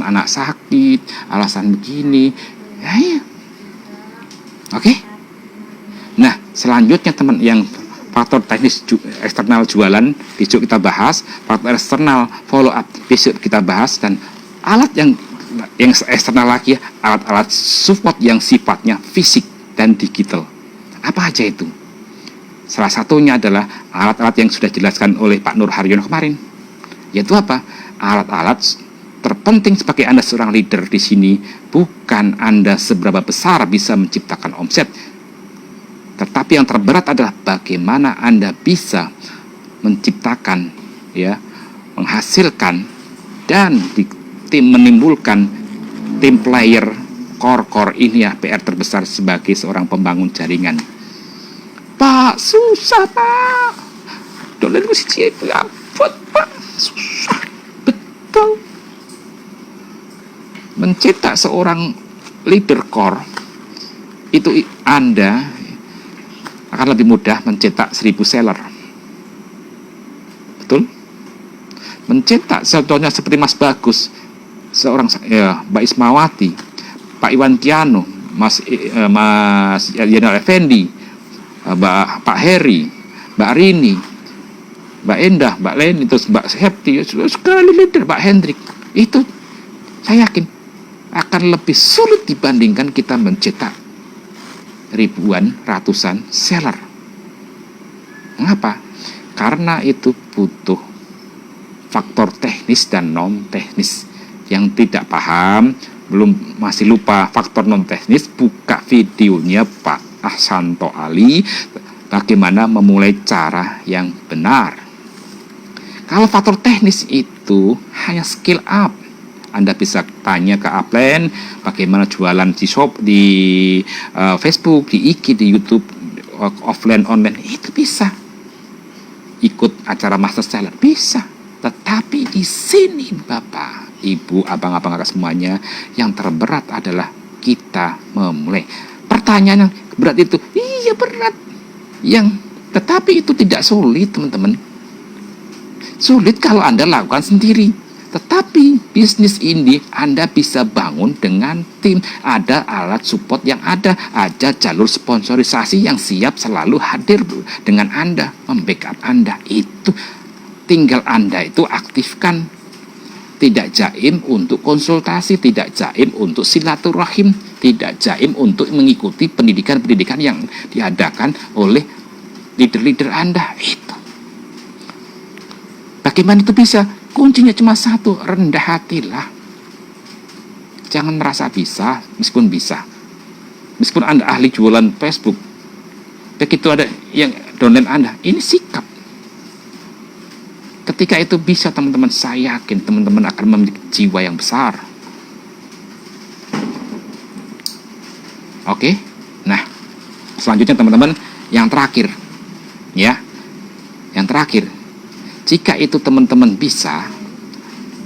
[SPEAKER 1] anak sakit, alasan begini, ya. Oke? Nah, selanjutnya teman, yang faktor teknis eksternal jualan besok kita bahas, faktor eksternal follow up besok kita bahas, dan alat yang yang eksternal lagi, alat-alat support yang sifatnya fisik dan digital. Apa aja itu? Salah satunya adalah alat-alat yang sudah dijelaskan oleh Pak Nur Haryono kemarin. Yaitu apa? Alat-alat terpenting sebagai Anda seorang leader di sini bukan Anda seberapa besar bisa menciptakan omset, tetapi yang terberat adalah bagaimana Anda bisa menciptakan, ya, menghasilkan dan menimbulkan tim player core ini, ya, PR terbesar sebagai seorang pembangun jaringan. Pak, susah Pak. Dolen ku siji abot Pak, susah. Betul. Mencetak seorang leader core itu Anda akan lebih mudah mencetak 1000 seller. Betul? Mencetak contohnya seperti Mas Bagus, seorang Mbak Ismawati, Pak Iwan Tiano, Mas Yanal Effendi, Pak Heri, Mbak Rini, Mbak Endah, Mbak Leni, terus Mbak Septi, sekali leader, Pak Hendrik. Itu saya yakin akan lebih sulit dibandingkan kita mencetak ribuan, ratusan seller. Mengapa? Karena itu butuh faktor teknis dan non teknis. Yang tidak paham, masih lupa faktor non teknis, buka videonya Pak Ahsanto Ali bagaimana memulai cara yang benar. Kalau faktor teknis itu hanya skill up, Anda bisa tanya ke upline bagaimana jualan di shop, di Facebook, di IG, di YouTube, offline, online, itu bisa. Ikut acara master seller bisa. Tetapi di sini Bapak, Ibu, abang-abang, kakak semuanya, yang terberat adalah kita memulai. Pertanyaan yang berat itu, iya berat. Tetapi itu tidak sulit, teman-teman. Sulit kalau Anda lakukan sendiri. Tetapi bisnis ini Anda bisa bangun dengan tim. Ada alat support yang ada jalur sponsorisasi yang siap selalu hadir dengan Anda, membackup Anda. Itu tinggal Anda itu aktifkan. Tidak jaim untuk konsultasi, tidak jaim untuk silaturahim, tidak jaim untuk mengikuti pendidikan-pendidikan yang diadakan oleh leader-leader Anda. Itu. Bagaimana itu bisa? Kuncinya cuma satu, rendah hatilah. Jangan merasa bisa, meskipun bisa. Meskipun Anda ahli jualan Facebook, begitu ada yang downline Anda, ini sikap. Ketika itu bisa, teman-teman, saya yakin teman-teman akan memiliki jiwa yang besar. Oke? Nah, selanjutnya teman-teman, yang terakhir. Ya. Yang terakhir. Jika itu teman-teman bisa,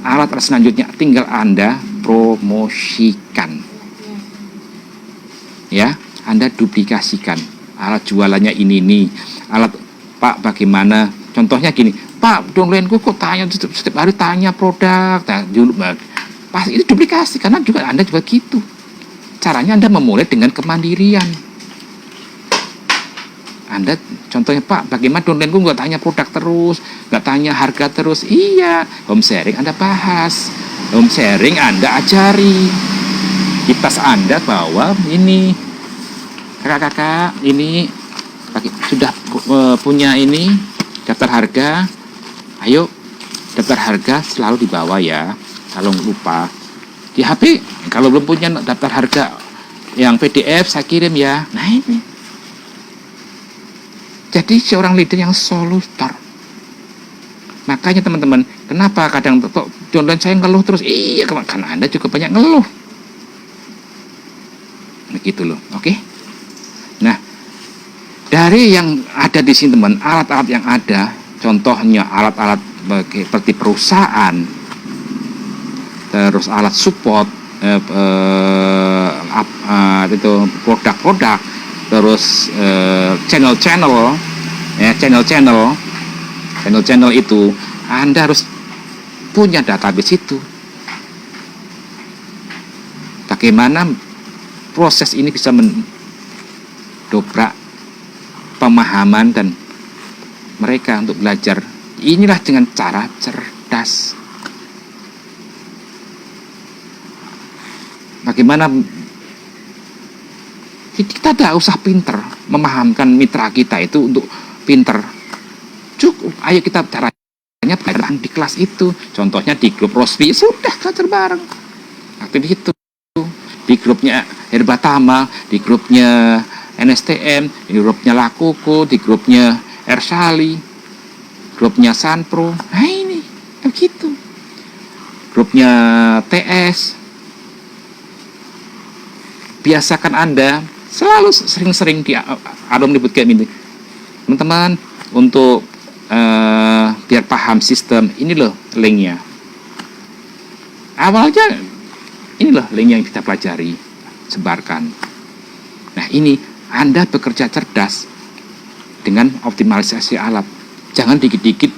[SPEAKER 1] alat selanjutnya tinggal Anda promosikan. Ya, Anda duplikasikan. Alat jualannya ini. Alat, Pak, bagaimana? Contohnya gini, Pak, downline-ku kok tanya setiap hari tanya produk, pasti itu duplikasi, karena juga Anda juga gitu. Caranya Anda memulai dengan kemandirian. Anda contohnya, Pak, bagaimana downline-ku nggak tanya produk terus, nggak tanya harga terus. Iya, home sharing Anda bahas, home sharing Anda ajari. Kitas Anda bahwa ini kakak-kakak ini sudah punya ini daftar harga. Ayo, daftar harga selalu dibawa ya. Kalau lupa di HP, kalau belum punya daftar harga yang PDF saya kirim ya. Nah ini. Jadi seorang leader yang solutor. Makanya teman-teman, kenapa kadang downline saya ngeluh terus? Iya, karena Anda juga banyak ngeluh. Begitu loh, oke? Nah, dari yang ada di sini teman, alat-alat yang ada, contohnya alat-alat seperti perusahaan, terus alat support, itu produk-produk, terus channel-channel, ya, channel-channel itu Anda harus punya database itu. Bagaimana proses ini bisa mendobrak pemahaman dan mereka untuk belajar. Inilah dengan cara cerdas. Bagaimana kita tidak usah pinter memahamkan mitra kita itu untuk pinter. Cukup, ayo kita caranya belajar di kelas itu. Contohnya di grup Rosbi, sudah belajar bareng. Aktif itu. Di grupnya Herbatama, di grupnya NSTM, di grupnya Lakuku, di grupnya Ersali, grupnya Sanpro. Nah ini, begitu. Grupnya TS. Biasakan Anda selalu sering-sering di alumni bootcamp ini, teman-teman, untuk biar paham sistem. Ini loh linknya. Awalnya ini loh link yang kita pelajari, sebarkan. Nah ini Anda bekerja cerdas dengan optimalisasi alat. Jangan dikit-dikit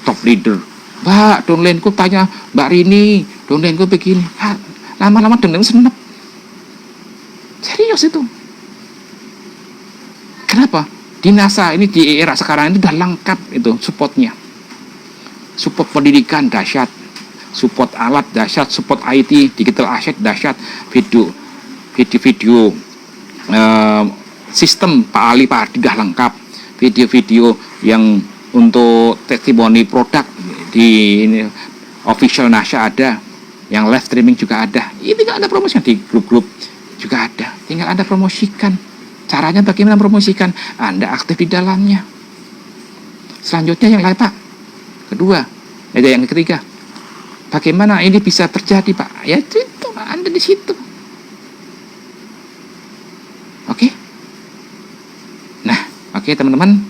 [SPEAKER 1] top leader. Mbak, downline-ku tanya Mbak Rini, downline-ku begini. Lama-lama downline senep. Serius itu. Kenapa? Di NASA ini, di era sekarang itu udah lengkap itu supportnya. Support pendidikan dahsyat, support alat dahsyat, support IT, digital asset dahsyat, video sistem Pak Ali Pak Ardi udah lengkap, video-video yang untuk testimoni produk di ini, official NASA ada, yang live streaming juga ada. Ini nggak ada promosinya di grup-grup juga ada, tinggal Anda promosikan. Caranya bagaimana promosikan? Anda aktif di dalamnya. Selanjutnya yang lain Pak. Kedua, yang ketiga, bagaimana ini bisa terjadi Pak? Ya itu Anda di situ. Oke? Nah, oke teman-teman.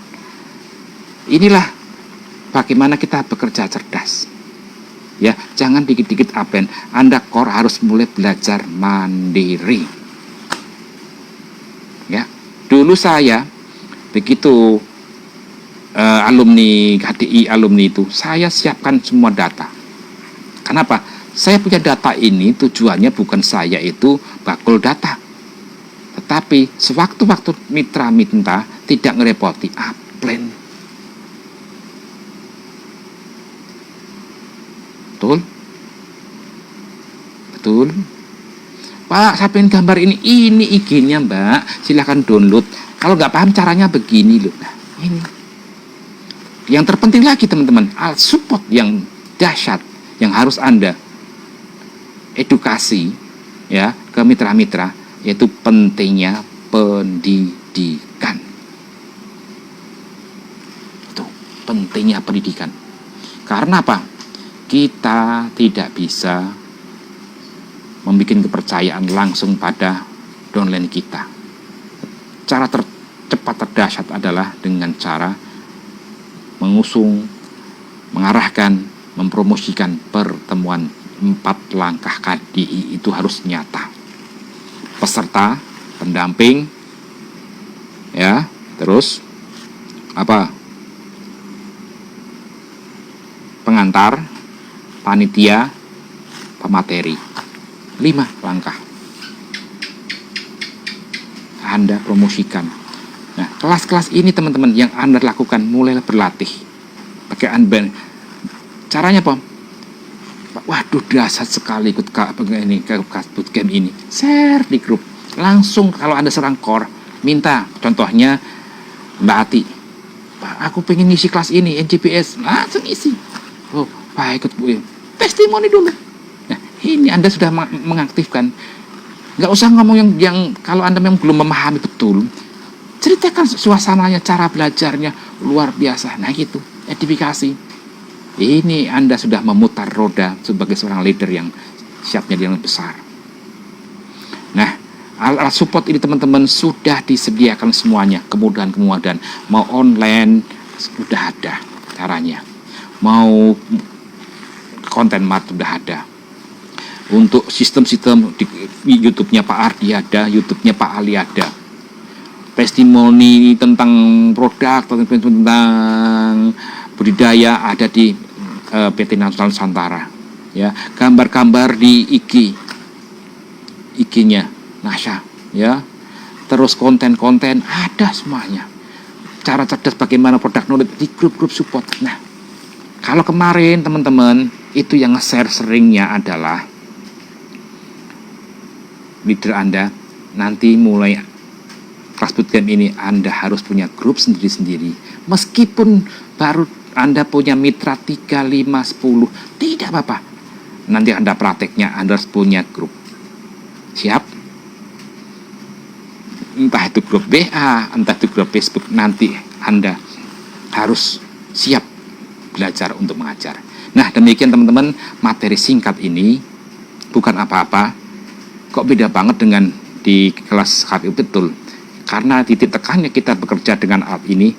[SPEAKER 1] Inilah bagaimana kita bekerja cerdas. Ya, jangan dikit-dikit apen. Anda core harus mulai belajar mandiri. Ya, dulu saya begitu alumni HDI alumni itu, saya siapkan semua data. Kenapa? Saya punya data ini tujuannya bukan saya itu bakul data, tetapi sewaktu-waktu mitra minta tidak ngerepoti, upload. Betul. Pak, saya pengen gambar ini IG-nya Mbak, silahkan download. Kalau nggak paham caranya begini loh. Nah, ini. Yang terpenting lagi teman-teman, alat support yang dahsyat yang harus Anda edukasi ya ke mitra-mitra, yaitu pentingnya pendidikan. Itu pentingnya pendidikan. Karena apa? Kita tidak bisa membuat kepercayaan langsung pada downline kita. Cara tercepat terdahsyat adalah dengan cara mengusung, mengarahkan, mempromosikan pertemuan 4 langkah KDI itu harus nyata. Peserta, pendamping, ya, terus apa? Pengantar, panitia, pemateri. 5 langkah. Anda promosikan. Nah, kelas-kelas ini teman-teman yang Anda lakukan, mulailah berlatih. Pakai unband. Caranya apa? Waduh, dahsyat sekali ikut bootcamp ini. Share di grup. Langsung kalau Anda serang core, minta contohnya Mbak Ati. Pak, aku pengen ngisi kelas ini, NCPS. Langsung isi. Oh, Pak ikut Bu. Testimoni dulu. Nah, ini Anda sudah mengaktifkan. Nggak usah ngomong yang kalau Anda memang belum memahami betul, ceritakan suasananya, cara belajarnya luar biasa. Nah gitu, edifikasi. Ini Anda sudah memutar roda sebagai seorang leader yang siapnya yang besar. Nah, alat support ini teman-teman sudah disediakan semuanya, kemudahan-kemudahan. Mau online sudah ada caranya, mau konten mart sudah ada. Untuk sistem-sistem di YouTube-nya Pak Ardi ada, YouTube-nya Pak Ali ada. Testimoni tentang produk, tentang budidaya ada di PT Nasional Nusantara. Ya, gambar-gambar di IG-nya NASA, ya. Terus konten-konten ada semuanya. Cara cerdas bagaimana produk knowledge di grup-grup support. Nah, kalau kemarin teman-teman itu yang nge-share seringnya adalah leader Anda, nanti mulai kelas bootcamp ini Anda harus punya grup sendiri-sendiri. Meskipun baru Anda punya mitra 3, 5, 10, tidak apa-apa. Nanti Anda prakteknya Anda harus punya grup. Siap? Entah itu grup BA, entah itu grup Facebook, nanti Anda harus siap belajar untuk mengajar. Nah, demikian teman-teman, materi singkat ini bukan apa-apa. Kok beda banget dengan di kelas KPU? Betul. Karena titik tekannya kita bekerja dengan alat ini,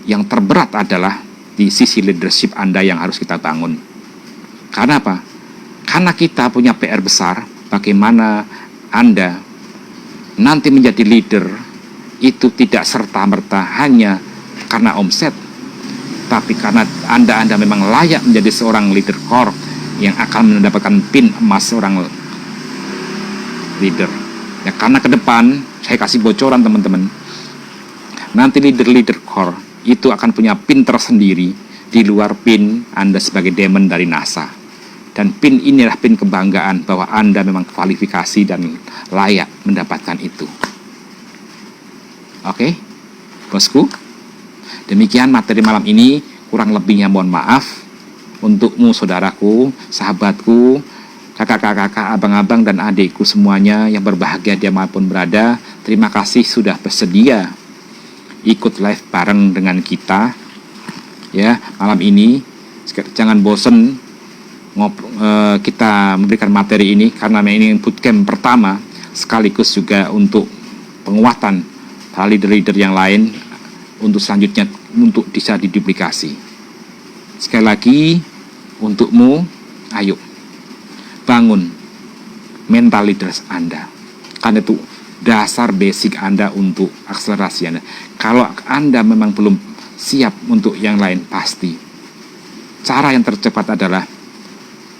[SPEAKER 1] yang terberat adalah di sisi leadership Anda yang harus kita bangun. Karena apa? Karena kita punya PR besar, bagaimana Anda nanti menjadi leader itu tidak serta-merta hanya karena omset, tapi karena Anda memang layak menjadi seorang leader core yang akan mendapatkan pin emas seorang leader. Ya, karena ke depan saya kasih bocoran teman-teman, nanti leader core itu akan punya pin tersendiri di luar pin Anda sebagai demon dari NASA. Dan pin inilah pin kebanggaan bahwa Anda memang kualifikasi dan layak mendapatkan itu. Oke, bosku. Demikian materi malam ini, kurang lebihnya mohon maaf. Untukmu saudaraku, sahabatku, kakak-kakak, abang-abang, dan adikku semuanya yang berbahagia dimanapun berada, terima kasih sudah bersedia ikut live bareng dengan kita ya malam ini. Jangan bosen kita memberikan materi ini, karena ini bootcamp pertama sekaligus juga untuk penguatan para leader-leader yang lain untuk selanjutnya untuk bisa diduplikasi. Sekali lagi untukmu, ayo bangun mental leaders Anda, karena itu dasar basic Anda untuk akselerasi Anda. Kalau Anda memang belum siap untuk yang lain, pasti cara yang tercepat adalah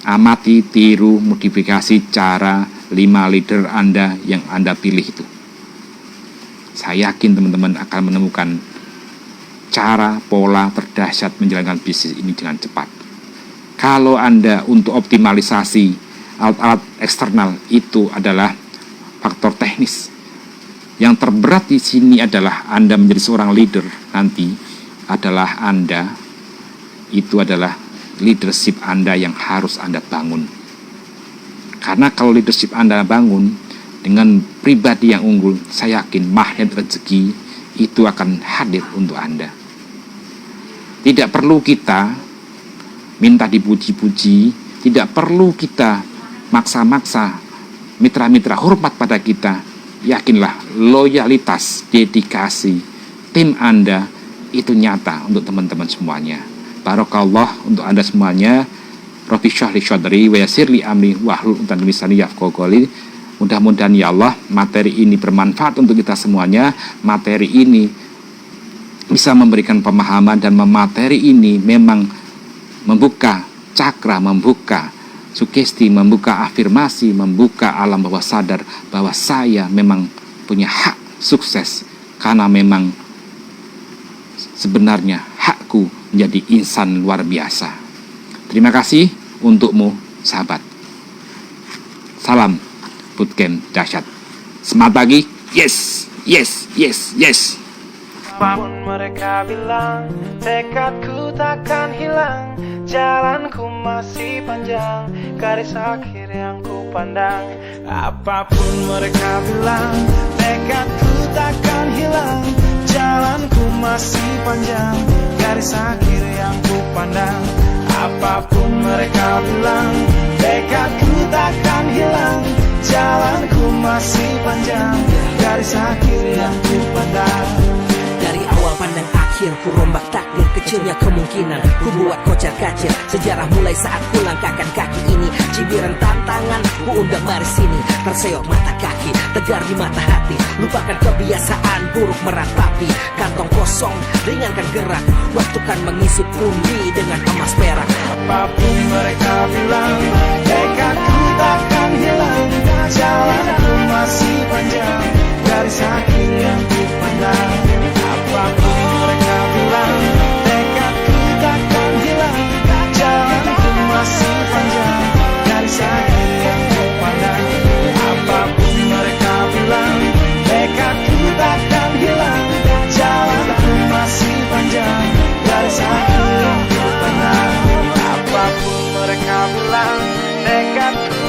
[SPEAKER 1] amati, tiru, modifikasi cara 5 leader Anda yang Anda pilih itu. Saya yakin teman-teman akan menemukan cara, pola terdahsyat menjalankan bisnis ini dengan cepat. Kalau Anda untuk optimalisasi alat-alat eksternal itu adalah faktor teknis. Yang terberat di sini adalah Anda menjadi seorang leader nanti adalah Anda itu adalah leadership Anda yang harus Anda bangun. Karena kalau leadership Anda bangun dengan pribadi yang unggul, saya yakin magnet rezeki itu akan hadir untuk Anda. Tidak perlu kita minta dipuji-puji, tidak perlu kita maksa-maksa mitra-mitra hormat pada kita. Yakinlah, loyalitas, dedikasi tim Anda itu nyata untuk teman-teman semuanya. Barakallah untuk Anda semuanya. Rabbi syrah li sadri wa yassir li amri wahlul 'uqdatam min lisani yafqahu qawli. Mudah-mudahan ya Allah materi ini bermanfaat untuk kita semuanya. Materi ini bisa memberikan pemahaman, dan materi ini memang membuka cakra, membuka sugesti, membuka afirmasi, membuka alam bawah sadar bahwa saya memang punya hak sukses, karena memang sebenarnya hakku menjadi insan luar biasa. Terima kasih untukmu sahabat. Salam bootcamp dahsyat. Semangat pagi. Yes, yes, yes, yes.
[SPEAKER 2] Apapun mereka bilang, tekadku takkan hilang. Jalanku masih panjang, garis akhir yang ku pandang. Apapun mereka bilang, tekadku takkan hilang. Jalanku masih panjang, garis akhir yang ku pandang. Apapun mereka bilang, tekadku takkan hilang. Jalanku masih panjang, garis akhir yang ku pandang.
[SPEAKER 3] Dari awal pandang akhir, ku rombak takdir, kecilnya kemungkinan ku buat kocar kacir. Sejarah mulai saat ku langkahkan kaki ini. Cibiran tantangan, ku undang mari sini. Terseok mata kaki, tegar di mata hati. Lupakan kebiasaan buruk meratapi. Kantong kosong, ringankan gerak. Waktu kan mengisi pundi dengan emas perak.
[SPEAKER 2] Apapun mereka bilang, tekadku takkan hilang. Jalanku masih panjang, garis akhir yang ku pandang. Apapun mereka bilang, tekadku takkan hilang. Jalanku masih panjang, garis akhir yang ku pandang. Apapun mereka bilang tekadku